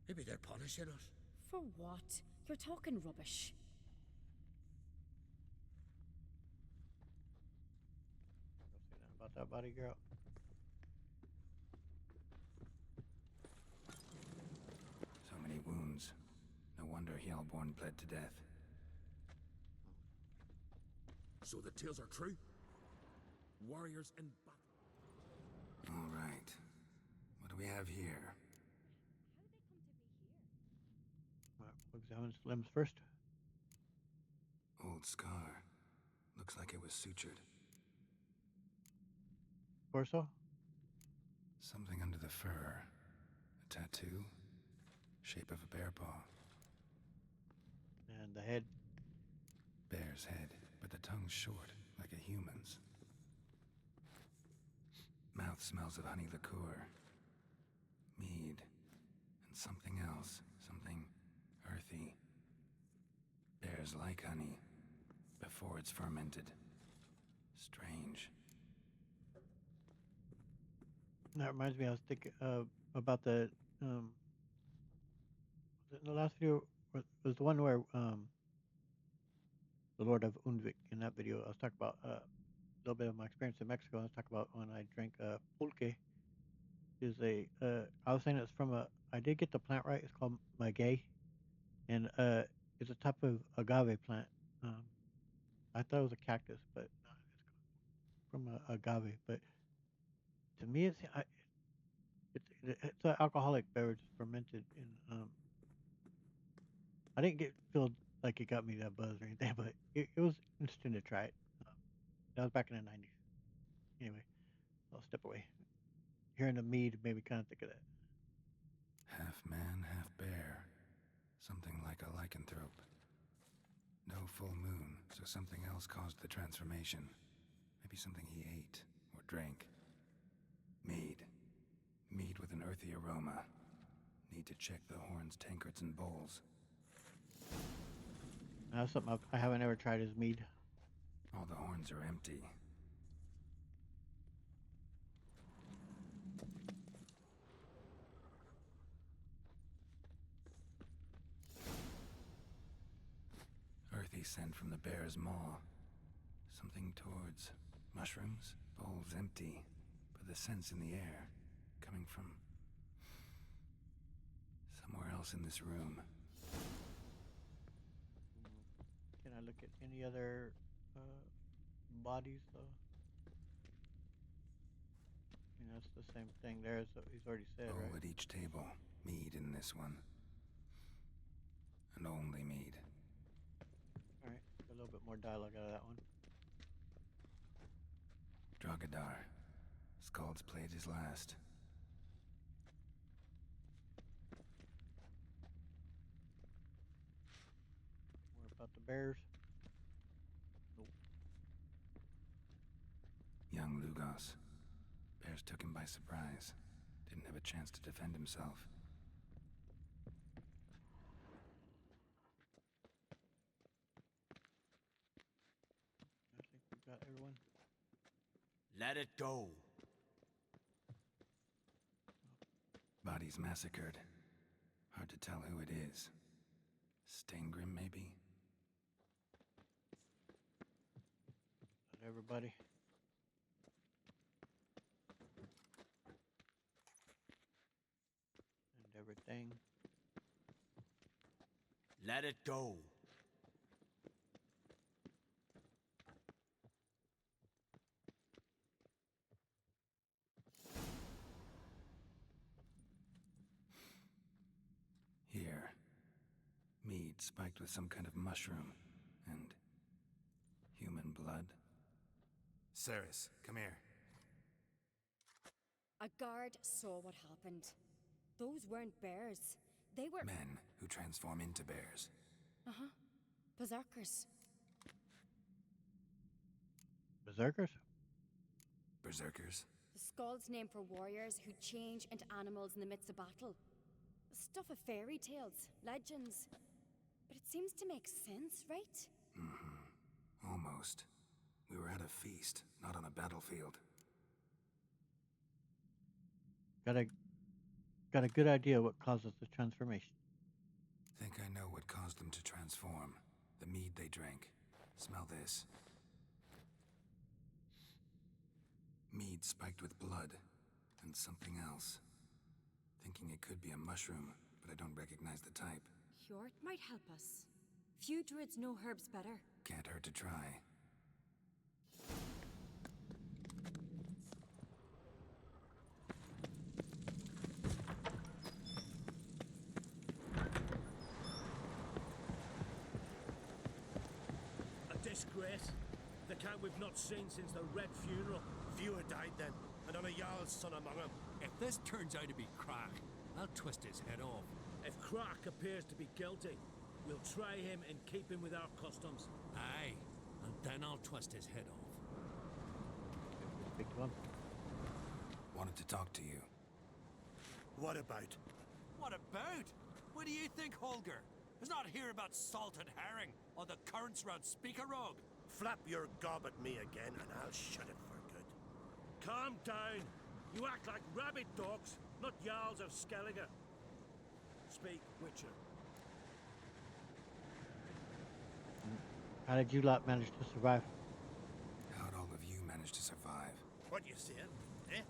Maybe they're punishing us. For what? You're talking rubbish. About that body, girl. So many wounds. No wonder Hjalborn bled to death. So the tales are true? Warriors in battle. All right. we have here? We'll examine its limbs first. Old scar. Looks like it was sutured. Torso? Something under the fur. A tattoo? Shape of a bear paw. And the head? Bear's head, but the tongue's short, like a human's. Mouth smells of honey liqueur. Mead. And something else. Something earthy. Bears like honey. Before it's fermented. Strange. That reminds me, I was thinking about the was it in the last video was the one where the Lord of Unvik. In that video I was talking about a little bit of my experience in Mexico. I was talking about when I drank pulque. Is a I was saying it's from a I did get the plant right. It's called maguey, and it's a type of agave plant. Um, I thought it was a cactus, but it's from a agave. But to me, it's an alcoholic beverage fermented in. I didn't feel like it got me that buzz or anything, but it was interesting to try it. That was back in the '90s. Anyway, I'll step away. Hearing the mead made me kind of think of that. Half man, half bear. Something like a lycanthrope. No full moon, so something else caused the transformation. Maybe something he ate or drank. Mead. Mead with an earthy aroma. Need to check the horns, tankards, and bowls. That's something I haven't ever tried is mead. All the horns are empty. Earthy scent from the bear's maw. Something towards mushrooms. Bowls empty, but the scent's in the air. Coming from somewhere else in this room. Can I look at any other bodies though? I mean, that's the same thing there as he's already said, Bowl right? at each table. Mead in this one. And only mead. All right, a little bit more dialogue out of that one. Drogadar. Skald's played his last. More about the bears. Nope. Young Lugos. Bears took him by surprise. Didn't have a chance to defend himself. I think we've got everyone. Let it go. Bodies massacred. Hard to tell who it is. Stengrim, maybe? Got everybody. And everything. Let it go. Here. Mead spiked with some kind of mushroom. And human blood. Ceres, come here. A guard saw what happened. Those weren't bears. They were... Men who transform into bears. Uh-huh. Berserkers. Berserkers? Berserkers? The Skald's name for warriors who change into animals in the midst of battle. Stuff of fairy tales, legends. But it seems to make sense, right? Mm-hmm. Almost. We were at a feast, not on a battlefield. Got a good idea what causes the transformation. Think I know what caused them to transform. The mead they drank. Smell this. Mead spiked with blood. And something else. Thinking it could be a mushroom, but I don't recognize the type. Hjort might help us. Few druids know herbs better. Can't hurt to try. disgrace. The kind we've not seen since the Red Funeral. Fewer died then, and on a Jarl's son among them. If this turns out to be Crack, I'll twist his head off. If Crack appears to be guilty, we'll try him and keep him with our customs. Aye, and then I'll twist his head off. Big one. Wanted to talk to you. What about? What about? What do you think, Holger? It's not here about salted herring or the currents round Speakerog. Flap your gob at me again, and I'll shut it for good. Calm down. You act like rabbit dogs, not Jarls of Skellige. Speak, Witcher. How did you lot manage to survive? How'd all of you manage to survive? What you saying? Eh?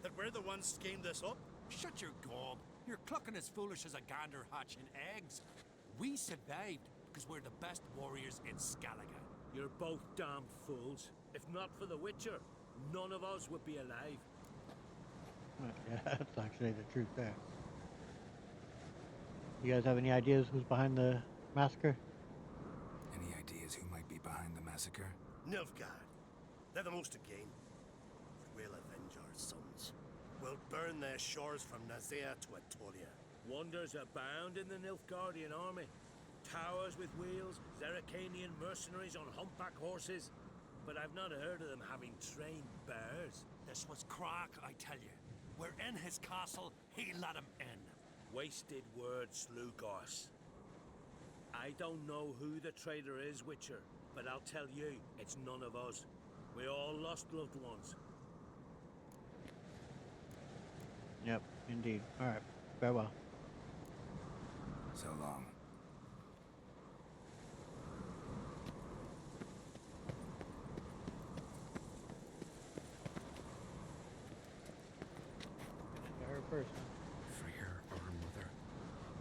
That we're the ones schemed this up? Shut your gob. You're clucking as foolish as a gander hatching eggs. We survived because we're the best warriors in Skellige. You're both damn fools. If not for the Witcher, none of us would be alive. Yeah, that's actually the truth there. You guys have any ideas who's behind the massacre? Any ideas who might be behind the massacre? Nilfgaard. They're the most again. But we'll avenge our sons. We'll burn their shores from Nazea to Atolia. Wonders abound in the Nilfgaardian army. Towers with wheels, Zerrikanian mercenaries on humpback horses. But I've not heard of them having trained bears. This was Crack, I tell you. We're in his castle, he let him in. Wasted words, Lugos. I don't know who the traitor is, Witcher, but I'll tell you, it's none of us. We all lost loved ones. Yep, indeed. Alright, farewell. So long. Her first. Freer, our mother,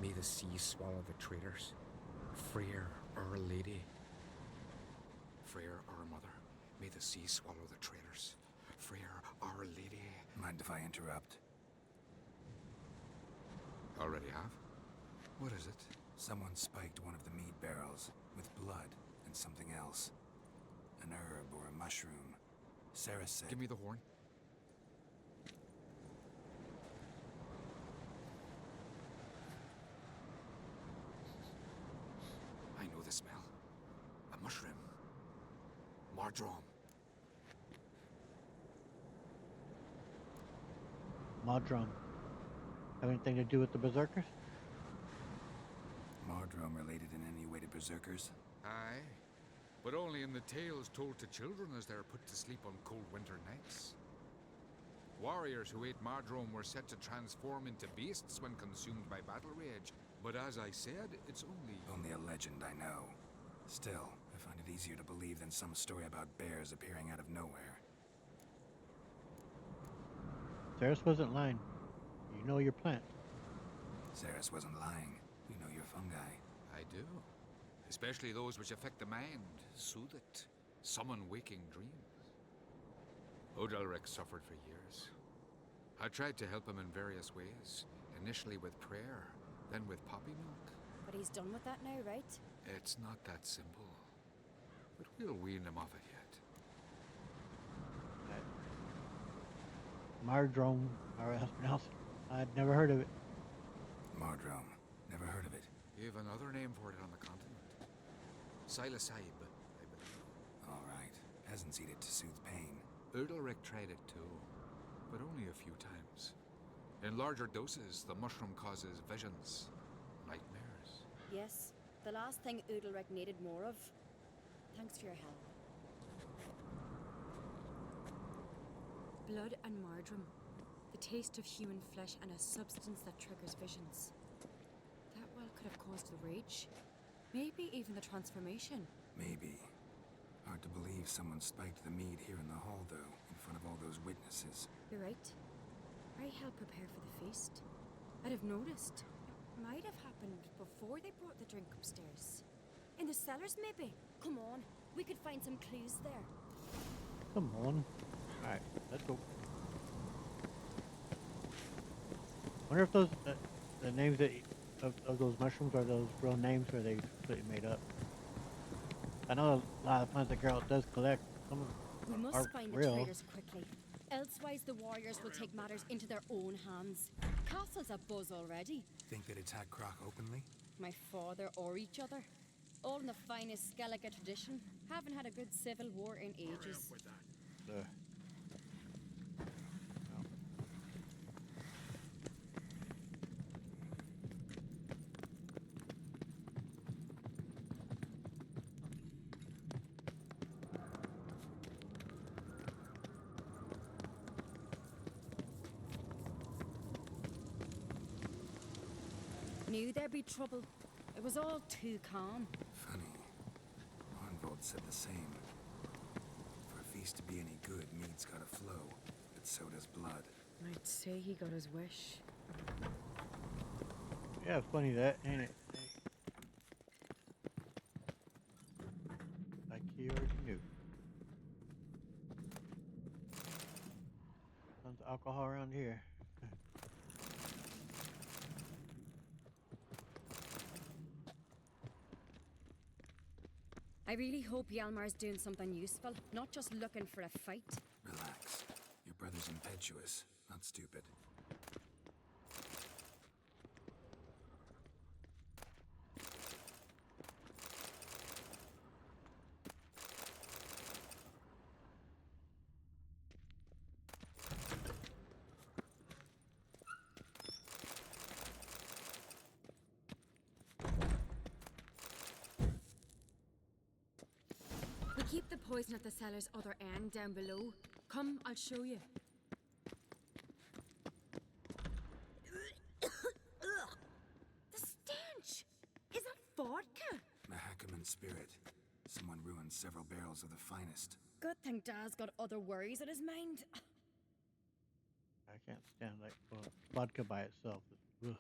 may the sea swallow the traitors. Freer, our lady. Freer, our mother, may the sea swallow the traitors. Freer, our lady. Mind if I interrupt? Already have? What is it? Someone spiked one of the mead barrels with blood and something else. An herb or a mushroom. Sarah said... Give me the horn. I know the smell. A mushroom. Mardrome. Modron. Have anything to do with the Berserkers? Mardrome related in any way to Berserkers? Aye, but only in the tales told to children as they're put to sleep on cold winter nights. Warriors who ate Mardrome were said to transform into beasts when consumed by battle rage, but as I said, it's Only a legend, I know. Still, I find it easier to believe than some story about bears appearing out of nowhere. Ceres wasn't lying. You know your plant. Ceres wasn't lying. You know your fungi. I do. Especially those which affect the mind, soothe it, summon waking dreams. Odalric suffered for years. I tried to help him in various ways, initially with prayer, then with poppy milk. But he's done with that now, right? It's not that simple. But we'll wean him off it yet. Mardrome, or how to pronounce it. I'd never heard of it. Mardrome. Never heard of it. You have another name for it on the continent. Silasib, I believe. All right. Peasants eat it to soothe pain. Udalric tried it too, but only a few times. In larger doses, the mushroom causes visions, nightmares. Yes, the last thing Udalric needed more of. Thanks for your help. Blood and Mardrum. The taste of human flesh and a substance that triggers visions. That well could have caused the rage. Maybe even the transformation. Maybe. Hard to believe someone spiked the mead here in the hall, though, in front of all those witnesses. You're right. I helped prepare for the feast. I'd have noticed. It might have happened before they brought the drink upstairs. In the cellars, maybe. Come on, we could find some clues there. Come on. Alright, let's go. Wonder if those the names of those mushrooms are those real names or are they completely made up? I know a lot of plants that Geralt does collect. Some of them We must are find the real. traitors quickly. Elsewise, the warriors will take matters into their own hands. Castle's abuzz already. Think they'd attack Croc openly? My father or each other. All in the finest Skellige tradition. Haven't had a good civil war in ages. Ugh. Knew there'd be trouble. It was all too calm. Funny. Arnvold said the same. For a feast to be any good, mead's gotta flow, but so does blood. I'd say he got his wish. Yeah, it's funny that, ain't it? Like he already knew. Tons of alcohol around here. I really hope Hjalmar's doing something useful, not just looking for a fight. Relax. Your brother's impetuous, not stupid. We keep the poison at the cellar's other end down below. Come, I'll show you. The stench! Is that vodka? Mahakaman spirit. Someone ruined several barrels of the finest. Good thing Dad's got other worries on his mind. I can't stand like vodka by itself. Ugh.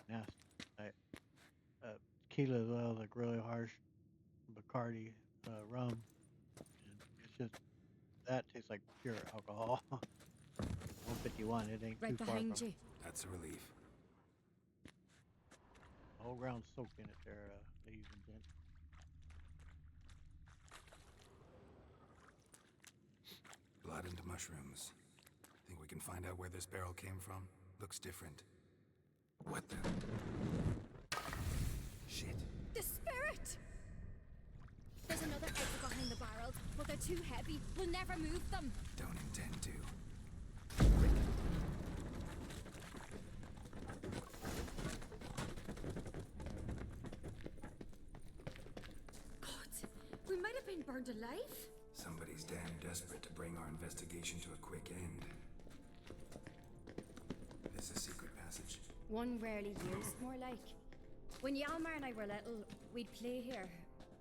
Nasty. Like, tequila as well, like really harsh. Bacardi, rum. And it's just that tastes like pure alcohol. 151, it ain't Right too far behind from. you. That's a relief. The whole ground's soaked in it there, ladies and gents. Blood into mushrooms. Think we can find out where this barrel came from? Looks different. What the? Shit. The spirit! There's another exit behind the barrels, but they're too heavy. We'll never move them. Don't intend to. God, we might have been burned alive. Somebody's damn desperate to bring our investigation to a quick end. This a secret passage? One rarely used, more like. When Hjalmar and I were little, we'd play here.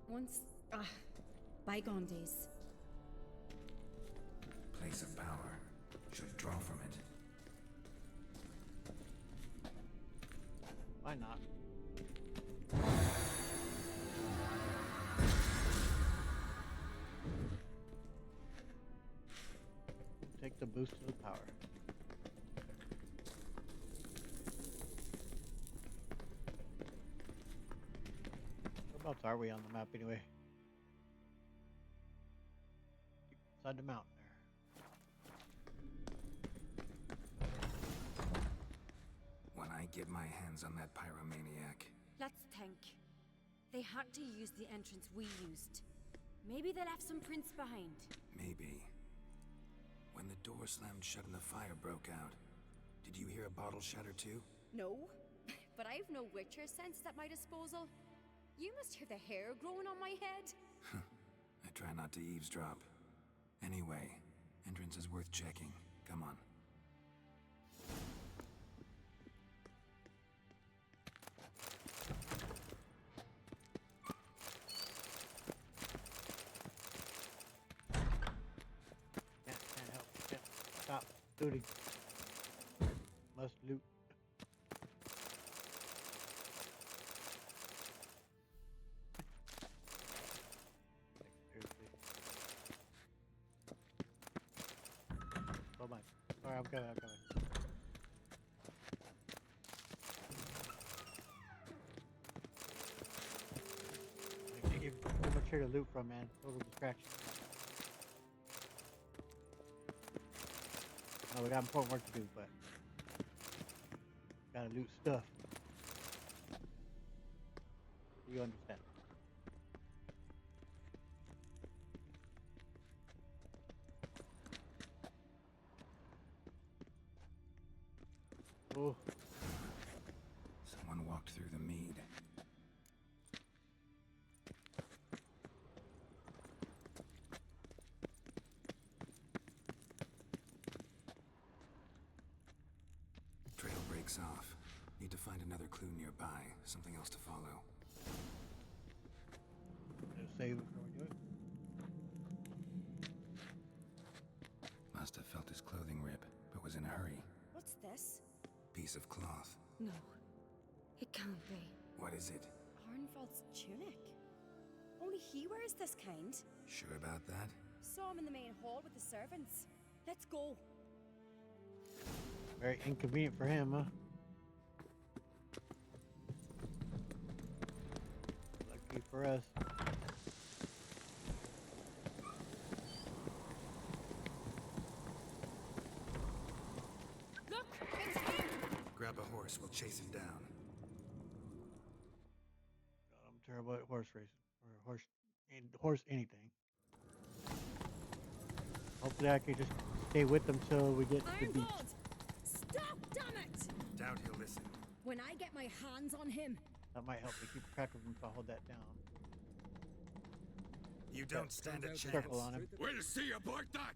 Once, bygone days. Place of power. Should draw from it. Why not? Take the boost to the power. Whereabouts are we on the map anyway? Inside the mountain there. When I get my hands on that pyromaniac. Let's think. They had to use the entrance we used. Maybe they left some prints behind. Maybe. When the door slammed shut and the fire broke out, did you hear a bottle shatter too? No, but I've no Witcher sense at my disposal. You must hear the hair growing on my head. I try not to eavesdrop. Anyway, entrance is worth checking. Come on. Can't help. Can't stop looting. Must loot. Seriously. Oh my. Sorry, I'm coming. here to loot from, man. Total distraction. No, we got important work to do, but gotta loot stuff. You understand? Oh. Someone walked through the mead. Trail breaks off. Need to find another clue nearby. Something else to follow. Just save it before we do it. Must have felt his clothing rip, but was in a hurry. What's this? Piece of cloth. No, it can't be. What is it? Arnvald's tunic. Only he wears this kind. Sure about that? Saw him in the main hall with the servants. Let's go. Very inconvenient for him, huh? Lucky for us. Look, it's him! Grab a horse, we'll chase him down. God, I'm terrible at horse racing. Or horse anything. Hopefully I can just stay with them till we get to the beach. Arnvald! Stop, damn it! Doubt he'll listen. When I get my hands on him. That might help me keep track of him if I hold that down. You don't stand a chance. Circle on him. We'll see about that!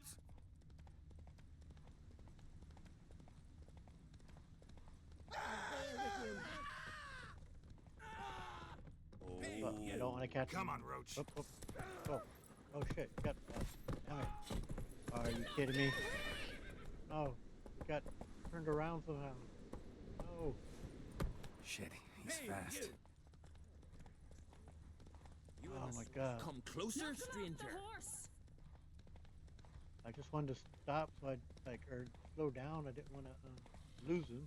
Oh, I don't want to catch him. Come on, Roach. Oh shit. Got, damn it. Are you kidding me? Oh, he got turned around somehow. Oh. Shit, he's fast. Oh my god. Come closer, stranger. I just wanted to stop so I'd or slow down. I didn't want to lose him.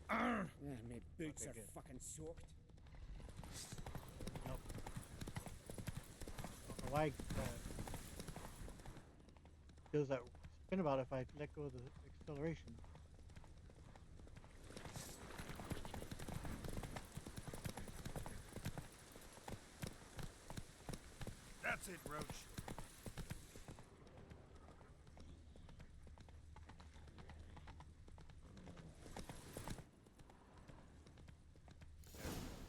My boots Okay, are good. fucking soaked. Nope. I don't know why does that spin about if I let go of the acceleration. That's it, Roach.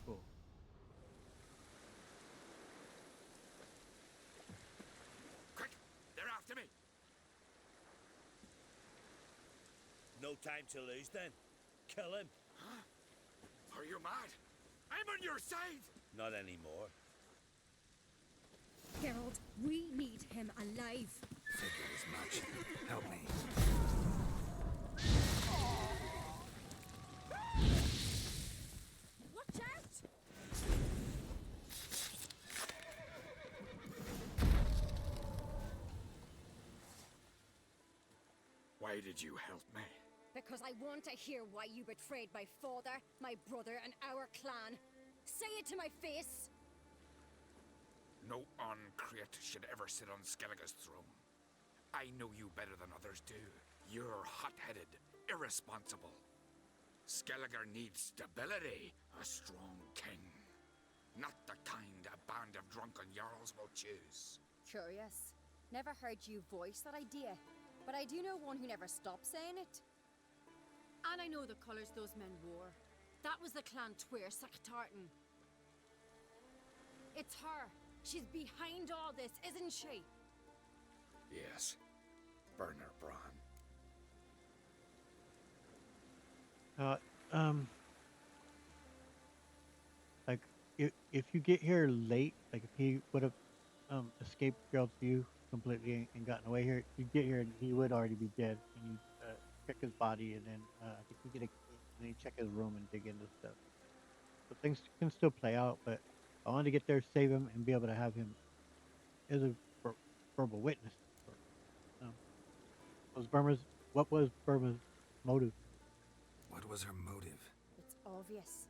Cool. Quick! They're after me! No time to lose then. Kill him. Are you mad? I'm on your side! Not anymore. Geralt, we need him alive. Figured as much. Help me. Watch out! Why did you help me? Because I want to hear why you betrayed my father, my brother, and our clan. Say it to my face! No Uncreate should ever sit on Skellige's throne. I know you better than others do. You're hot-headed, irresponsible. Skellige needs stability, a strong king. Not the kind a band of drunken jarls will choose. Curious. Never heard you voice that idea, but I do know one who never stopped saying it. And I know the colours those men wore. That was the clan Twir Tartan. It's her. She's behind all this, isn't she? Yes. Burn her, Bran. Like if you get here late, like if he would have escaped Geralt's view completely and gotten away here, you get here and he would already be dead. And you check his body, and then I think you get a key, and you check his room and dig into stuff. So things can still play out, but I wanted to get there, save him, and be able to have him as a verbal witness. What was Burma's motive? What was her motive? It's obvious.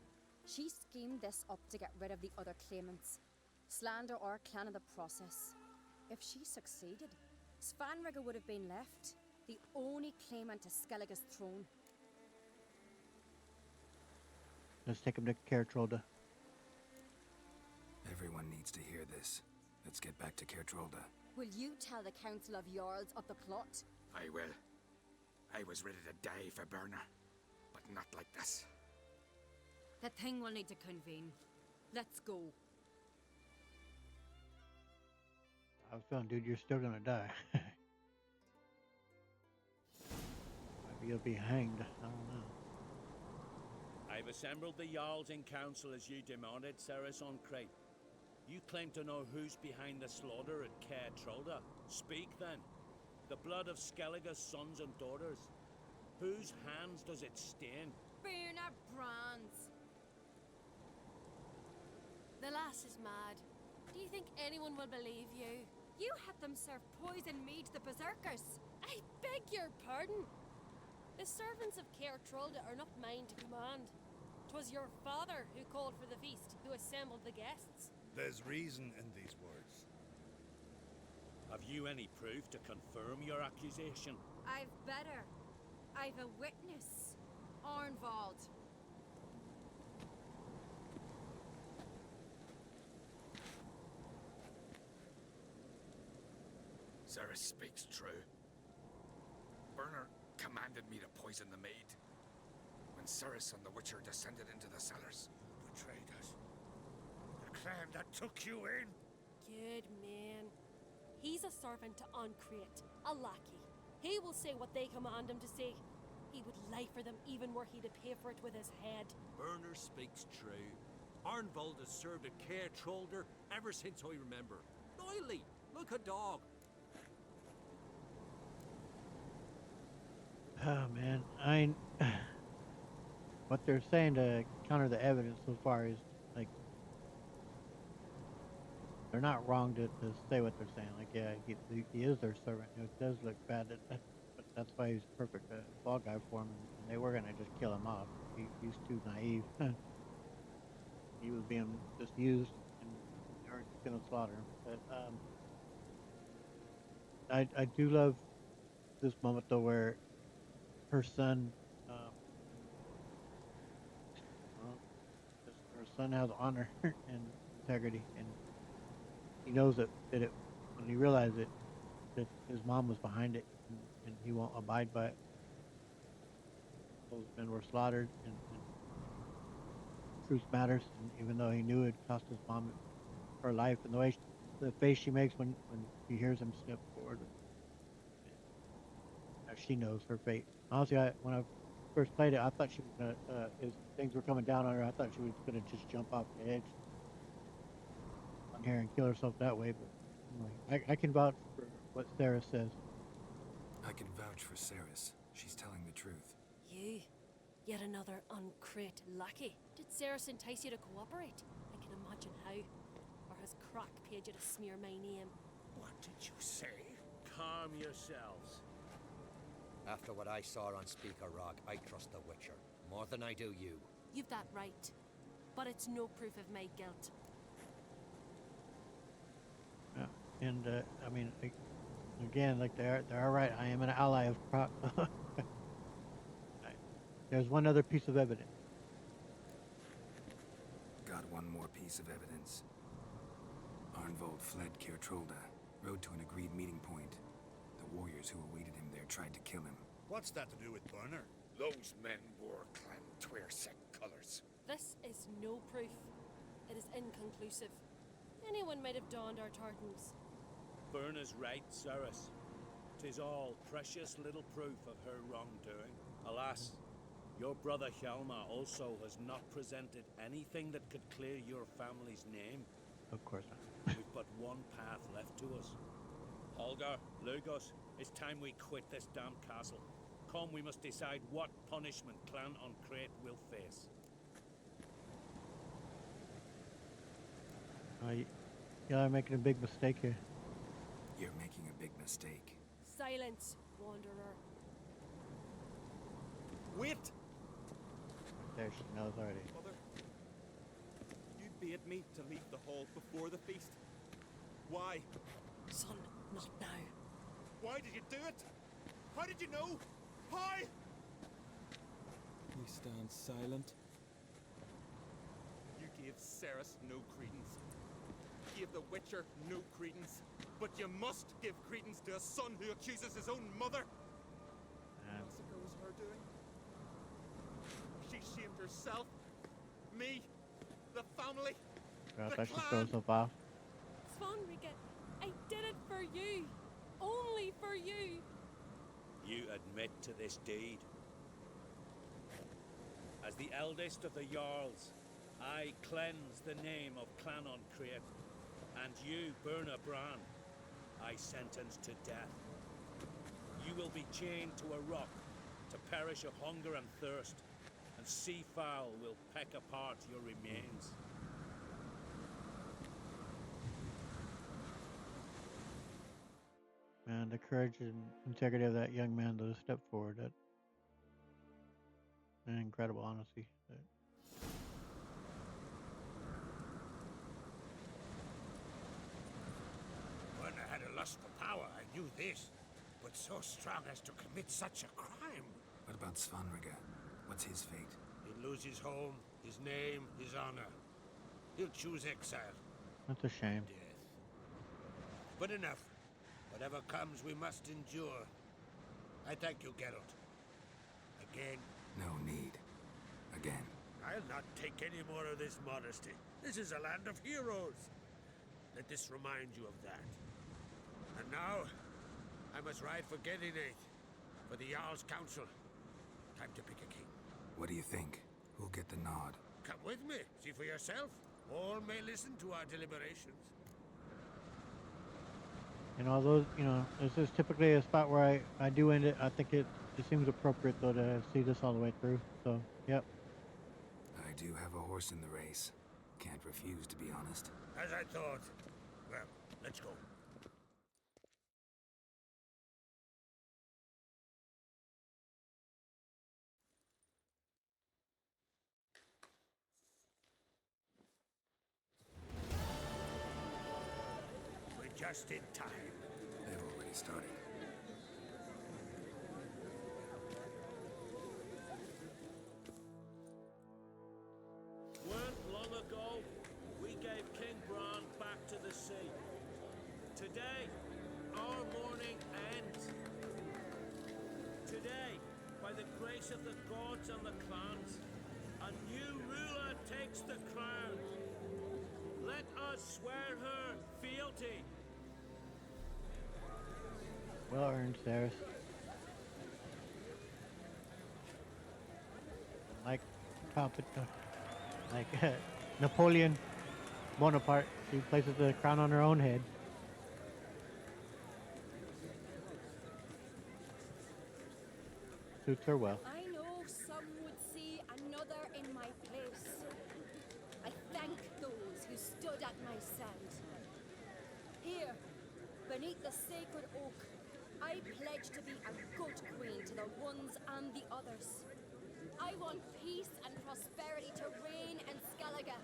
She schemed this up to get rid of the other claimants. Slander our clan in the process. If she succeeded, Svanrigger would have been left, the only claimant to Skellige's throne. Let's take him to Kertrolda. Everyone needs to hear this. Let's get back to Kertrolda. Will you tell the Council of Jarls of the plot? I will. I was ready to die for Burner, but not like this. The thing will need to convene. Let's go. I was feeling, dude, you're still gonna die. Maybe you'll be hanged. I don't know. I've assembled the Jarls in council as you demanded, Ceres on Crate. You claim to know who's behind the slaughter at Caer Trolda. Speak then. The blood of Skellige's sons and daughters. Whose hands does it stain? Burner Brands. The lass is mad. Do you think anyone will believe you? You had them serve poison mead to the berserkers. I beg your pardon. The servants of Caer Trolda are not mine to command. 'Twas your father who called for the feast, who assembled the guests. There's reason in these words. Have you any proof to confirm your accusation? I've better. I've a witness. Arnvald. Ceres speaks true. Burner commanded me to poison the maid. When Ceres and the Witcher descended into the cellars. Betrayed us. The clan that took you in. Good man. He's a servant to Ancrate, a lackey. He will say what they command him to say. He would lie for them even were he to pay for it with his head. Burner speaks true. Arnvald has served at Caer Trolder ever since I remember. Loyally, like a dog. Oh man, what they're saying to counter the evidence so far is like they're not wrong to say what they're saying. Like, yeah, he is their servant. It does look bad, but that's why he's perfect fall guy for him. And they were gonna just kill him off. He's too naive. He was being just used, and they were gonna slaughter him. But I do love this moment though where her son, her son has honor and integrity, and he knows that when he realized it, that his mom was behind it, and he won't abide by it. Those men were slaughtered, and truth matters. And even though he knew it cost his mom her life, and the face she makes when she hears him step forward, she knows her fate. Honestly, when I first played it, I thought she was gonna, as things were coming down on her, I thought she was gonna just jump off the edge on here and kill herself that way. But anyway, I can vouch for what Sarah says. I can vouch for Ceres. She's telling the truth. You? Yet another Ancrate lackey. Did Ceres entice you to cooperate? I can imagine how. Or has Crack paid you to smear my name? What did you say? Calm yourselves. After what I saw on Speaker Rock, I trust the Witcher. More than I do you. You've that right. But it's no proof of my guilt. And I mean, again, like they're right. I am an ally of Croc. There's one other piece of evidence. Got one more piece of evidence. Arnvald fled Caer Trolda, rode to an agreed meeting point. The warriors who awaited him there tried to kill him. What's that to do with Burner? Those men wore clan Twyrsek colors. This is no proof. It is inconclusive. Anyone might have donned our tartans. Burner's right, Ceres. 'Tis all precious little proof of her wrongdoing. Alas, your brother Hjalmar also has not presented anything that could clear your family's name. Of course not. We've but one path left to us. Holger, Lugos, it's time we quit this damn castle. Come, we must decide what punishment Clan Ancrate will face. Yeah, I'm making a big mistake here. You're making a big mistake. Silence, wanderer. Wait! There, she knows already. Mother, you bade me to leave the hall before the feast. Why? Son, not now. Why did you do it? How did you know? How? We stand silent. You gave Ceres no credence. Gave the Witcher no credence. But you must give credence to a son who accuses his own mother. Unless it was her doing. She shamed herself. Me. The family. Girl, The that should clan. throw herself off. Svanrika, I did it for you. Only for you. You admit to this deed. As the eldest of the Jarls, I cleanse the name of Clan on Crete, and you, Burna Bran, I sentence to death. You will be chained to a rock to perish of hunger and thirst, and sea fowl will peck apart your remains. Man, the courage and integrity of that young man to step forward. That an incredible honesty. When I had a lust for power, I knew this. But so strong as to commit such a crime. What about Svanrika? What's his fate? He'll lose his home, his name, his honor. He'll choose exile. That's a shame. Death. But enough. Whatever comes, we must endure. I thank you, Geralt. Again. No need. Again. I'll not take any more of this modesty. This is a land of heroes. Let this remind you of that. And now, I must ride for Gedinate, for the Jarl's Council. Time to pick a king. What do you think? Who'll get the nod? Come with me, see for yourself. All may listen to our deliberations. Those, this is typically a spot where I do end it. I think it seems appropriate, though, to see this all the way through. So, yep. I do have a horse in the race. Can't refuse, to be honest. As I thought. Well, let's go. We're just in time. They've already started. Weren't long ago, we gave King Bran back to the sea. Today, our mourning ends. Today, by the grace of the gods and the clans, a new ruler takes the crown. Let us swear her fealty. Well earned, Ceres. Like Napoleon Bonaparte, she places the crown on her own head. Suits her well. I know some would see another in my place. I thank those who stood at my side. Here, beneath the sacred oak, I pledge to be a good queen to the ones and the others. I want peace and prosperity to reign in Skellige.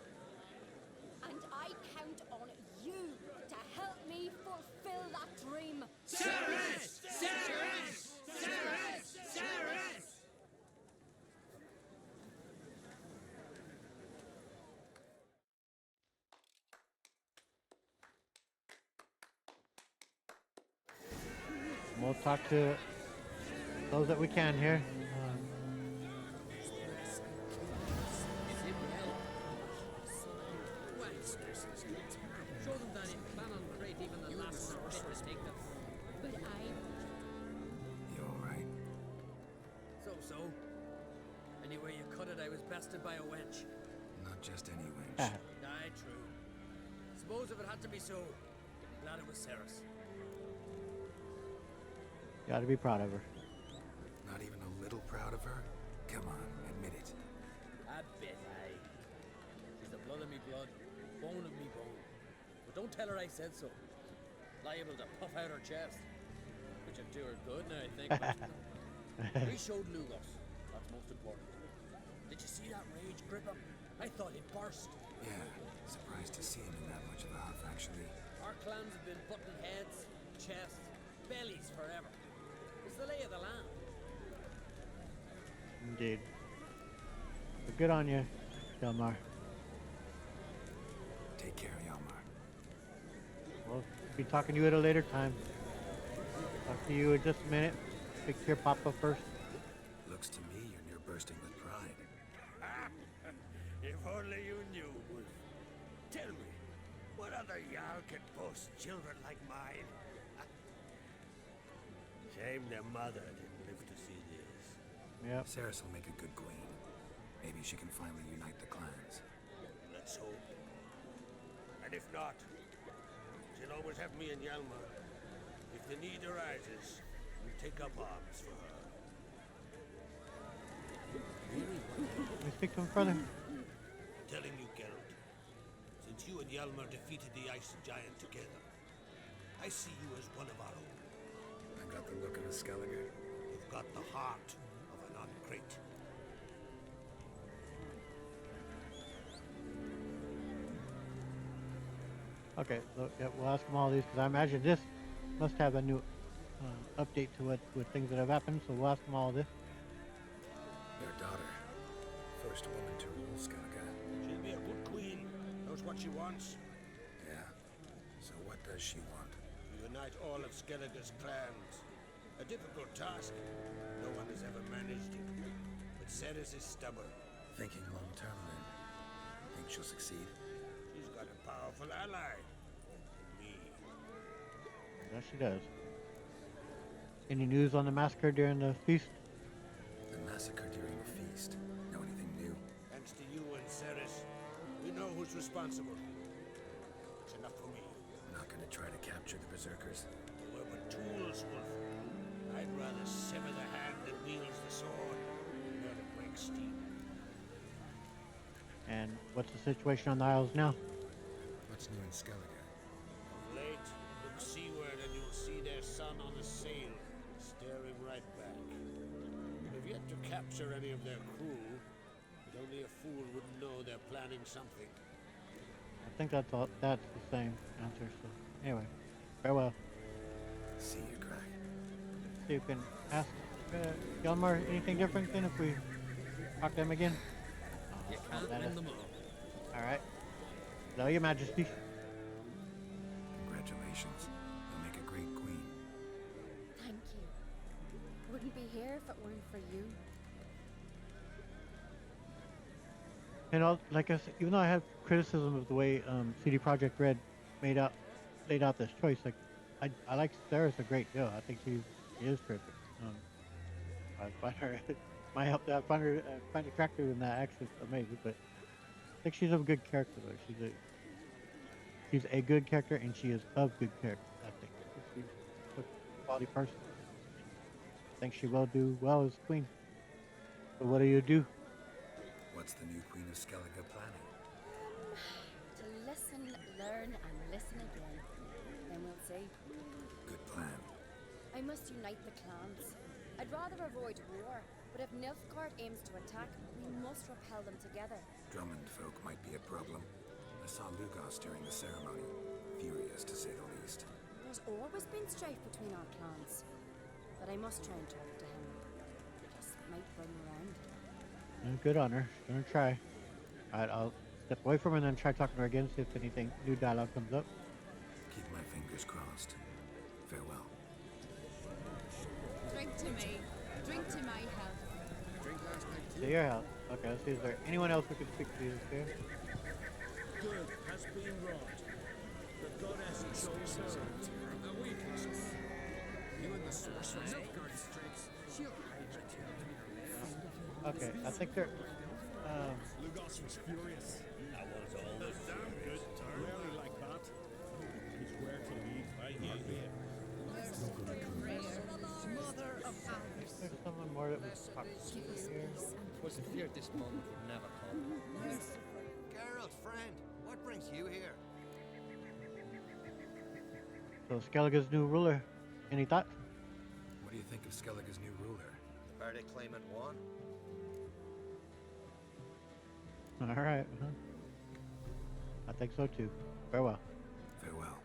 And I count on you to help me fulfill that dream. Ceres! Ceres! Ceres! Ceres! We'll talk to those that we can here. Show them that in Clan on Crete, even the last spit would take them. But You alright? So. Anyway you cut it, I was bested by a wench. Not just any wench. Aye, true. Suppose if it had to be so, glad it was Ceres. Gotta be proud of her. Not even a little proud of her? Come on, admit it. A bit, aye. She's the blood of me blood, bone of me bone. But don't tell her I said so. Liable to puff out her chest. Which would do her good now, I think. But we showed Lugos. That's most important. Did you see that rage grip him? I thought he'd burst. Yeah, Surprised to see him in that much of a huff, actually. Our clans have been butting heads, chests, bellies forever. It's the lay of the land. Indeed. But good on you, Delmar. Take care, Yalmar. We'll be talking to you at a later time. Talk to you in just a minute. Speak to your papa first. Looks to me you're near bursting with pride. If only you knew, Wolf. Tell me, what other Jarl can boast children like mine? Shame their mother didn't live to see this. Yep. Ceres will make a good queen. Maybe she can finally unite the clans. Let's hope. And if not, she'll always have me and Hjalmar. If the need arises, we'll take up arms for her. Let me speak to him further. Telling you, Geralt, since you and Hjalmar defeated the ice giant together, I see you as one of our own. I got the look of a Skellige. You've got the heart of an uncrate. Okay, so yeah, we'll ask him all these because I imagine this must have a new update to it with things that have happened. So we'll ask him all this. Your daughter. First woman to rule Skellige. She'll be a good queen. Knows what she wants. Yeah. So what does she want? To unite all of Skellige's clans. A difficult task. No one has ever managed it. But Ceres is stubborn. Thinking long term then. Think she'll succeed? She's got a powerful ally. Me. Yes, she does. Any news on the massacre during the feast? The massacre during the feast. Know anything new? Thanks to you and Ceres, we know who's responsible. It's enough for me. I'm not gonna try to capture the berserkers. They were but tools, Wolf. I'd rather sever the hand that wields the sword than let it break steel. And what's the situation on the Isles now? What's new in Skellige? Of late, look seaward and you'll see their sun on a sail, staring right back. They've yet to capture any of their crew, but only a fool would know they're planning something. I think that's all. That's the same answer. So anyway, farewell. See you, Craig. So you can ask Hjalmar anything different than if we talk to him again. You can't win them all. All right. Hello, Your Majesty. Congratulations. You'll make a great queen. Thank you. Wouldn't be here if it weren't for you. You know, like I said, even though I have criticism of the way CD Projekt Red laid out this choice, like I like Ceres a great deal. I think she is perfect. I find her I find her attractive in that accent amazing, but I think she's a good character though. She's a good character and she is of good character. I think she's a quality person. I think she will do well as queen. So what do you do? What's the new Queen of Skellige planning? To listen, learn, and listen again. Then we'll see. Good plan. I must unite the clans. I'd rather avoid war, but if Nilfgaard aims to attack, we must repel them together. Drummond folk might be a problem. I saw Lugos during the ceremony. Furious, to say the least. There's always been strife between our clans. But I must try and talk to him. Just might bring him around. Good on her. She's gonna try. Alright, I'll step away from her and then try talking to her again, see if anything new dialogue comes up. Keep my fingers crossed. Farewell. Drink to me. Drink to my health. Drink last night To your health. Okay, let's see. Is there anyone else who can speak to this here? Good has been wrought. The goddess chose her. The weaknesses. You and the sorceress Nilfgaard's strengths. She'll hide your Okay, I think they're. Lugos was furious. That was all the damn good turn. Rarely like that. He's where to lead. I hear here. Mother of ours. There's someone more that was talking here. Was feared this moment would never come. Geralt, friend, what brings you here? So Skellige's new ruler. Any thoughts? What do you think of Skellige's new ruler? The verdict claimant won. All right. I think so too. Farewell. Farewell.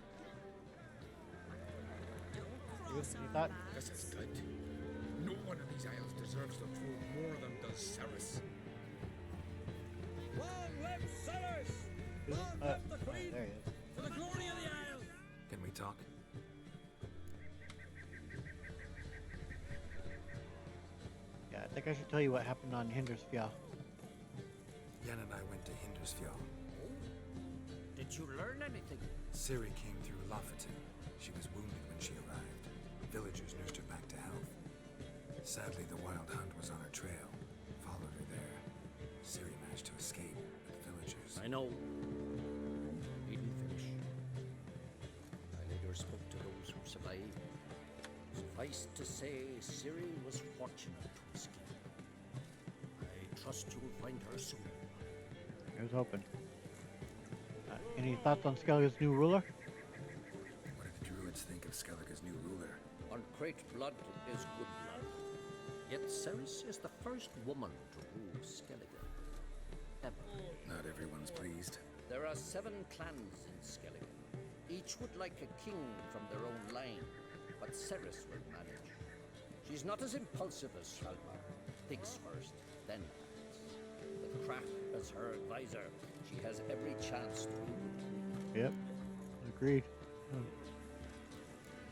Any thoughts? This is good. No one in these isles deserves the throne more than does Ceres. Long live Ceres! Long live the Queen! There he is. For the glory of the Isle! Can we talk? Yeah, I think I should tell you what happened on Hindersfjall. Yen and I went to Hindersfjall. Did you learn anything? Ciri came through Lofoten. She was wounded when she arrived. Villagers nursed her back to health. Sadly, the Wild Hunt was on her trail. Followed her there. Ciri managed to escape, but the villagers... I know. He didn't finish. I later spoke to those who survived. Suffice to say, Ciri was fortunate to escape. I trust you'll find her soon. I was hoping. Any thoughts on Skellige's new ruler? What did the druids think of Skellige's new ruler? Uncrate blood is good blood. Yet Ceres is the first woman to rule Skellige. Ever. Not everyone's pleased. There are 7 clans in Skellige. Each would like a king from their own line, but Ceres will manage. She's not as impulsive as Hjalmar. Thinks first, then acts. With Crack as her advisor, she has every chance to rule. Yep, agreed.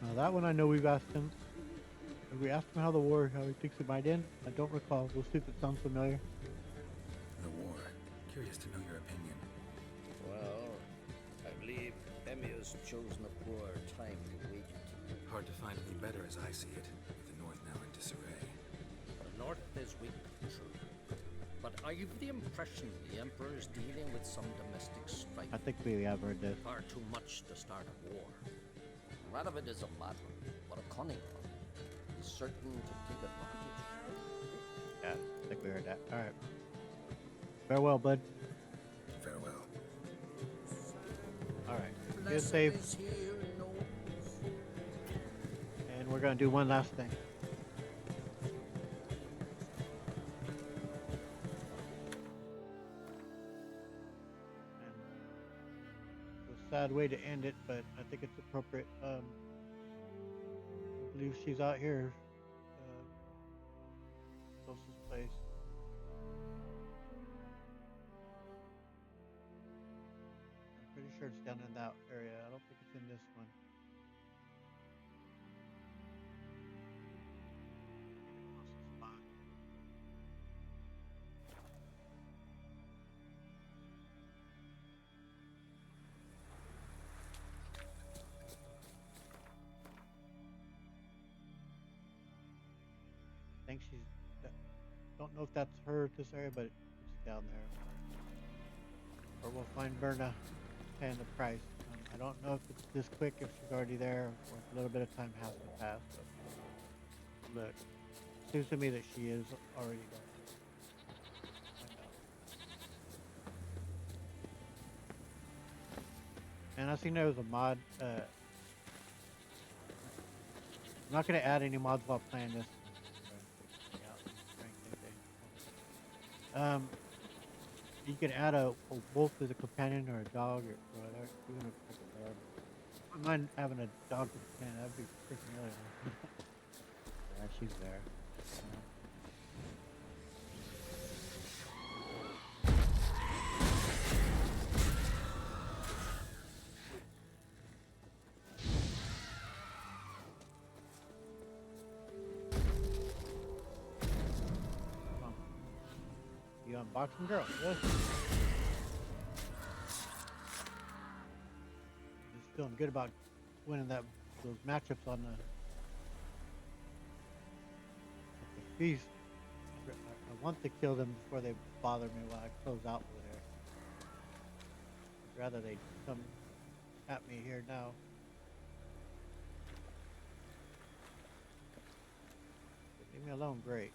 Now that one I know we've asked him. Have we asked him how he thinks it might end? I don't recall. We'll see if it sounds familiar. The war. Curious to know your opinion. Well, I believe Emia's chosen a poor time to wage it. Hard to find any better as I see it, with the North now in disarray. The North is weak, true. But I've the impression the Emperor is dealing with some domestic strife. I think we have heard this. Far too much to start a war. Radovid is a mad one, but a cunning one. He's certain to take advantage. Yeah, I think we heard that. Alright. Farewell, bud. Farewell. Alright. Get safe. And we're gonna do one last thing. Sad way to end it, but I think it's appropriate. I believe she's out here. Closest place. I'm pretty sure it's down in that area. I don't think it's in this one. Closest spot. I think she's. Don't know if that's her, this area, but it's down there. Or we'll find Berna paying the price. I don't know if it's this quick, if she's already there, or if a little bit of time has to pass. But look, it seems to me that she is already there. And I seen there was a mod. I'm not going to add any mods while playing this. You can add a wolf as a companion or a dog or whatever. Even a dog. I don't mind having a dog as a companion. That'd be freaking really nice. Yeah, she's there. Unboxing girl, yes. Just feeling good about winning those matchups on the feast. I want to kill them before they bother me while I close out over there. I'd rather they come at me here now. Leave me alone, great.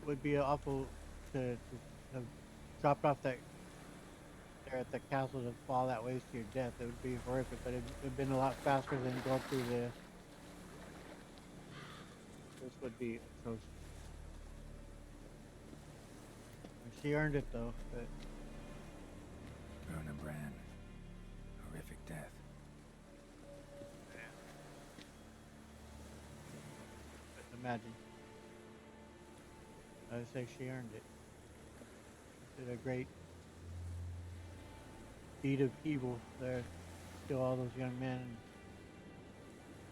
would be awful to have dropped off that there at the castle to fall that way to your death. It would be horrific, but it'd been a lot faster than going through this. This would be atrocious. And she earned it though. But Rona Bran. Horrific death. imagine. I would say she earned it. Did a great deed of evil there. Kill all those young men,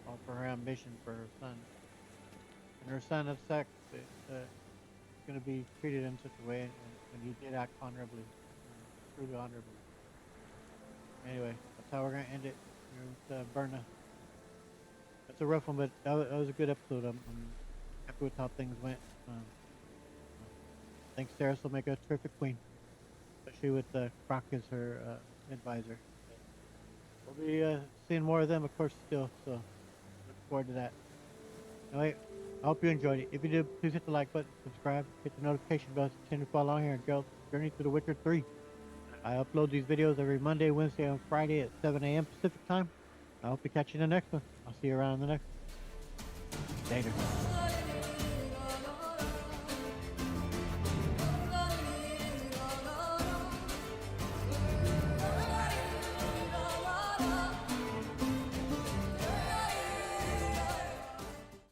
all for her ambition for her son. And her son of sex is going to be treated in such a way, and he did act honorably, truly honorably. Anyway, that's how we're going to end it here with Berna. That's a rough one, but that was a good episode. I'm happy with how things went. I think Sarah will make a terrific queen, especially with Croc as her advisor. We'll be seeing more of them, of course, still, so look forward to that. Anyway, I hope you enjoyed it. If you did, please hit the like button, subscribe, hit the notification bell to continue to follow along here in Geralt's Journey to The Witcher 3. I upload these videos every Monday, Wednesday, and Friday at 7 a.m. Pacific time. I hope to catch you in the next one. I'll see you around in the next one. Later.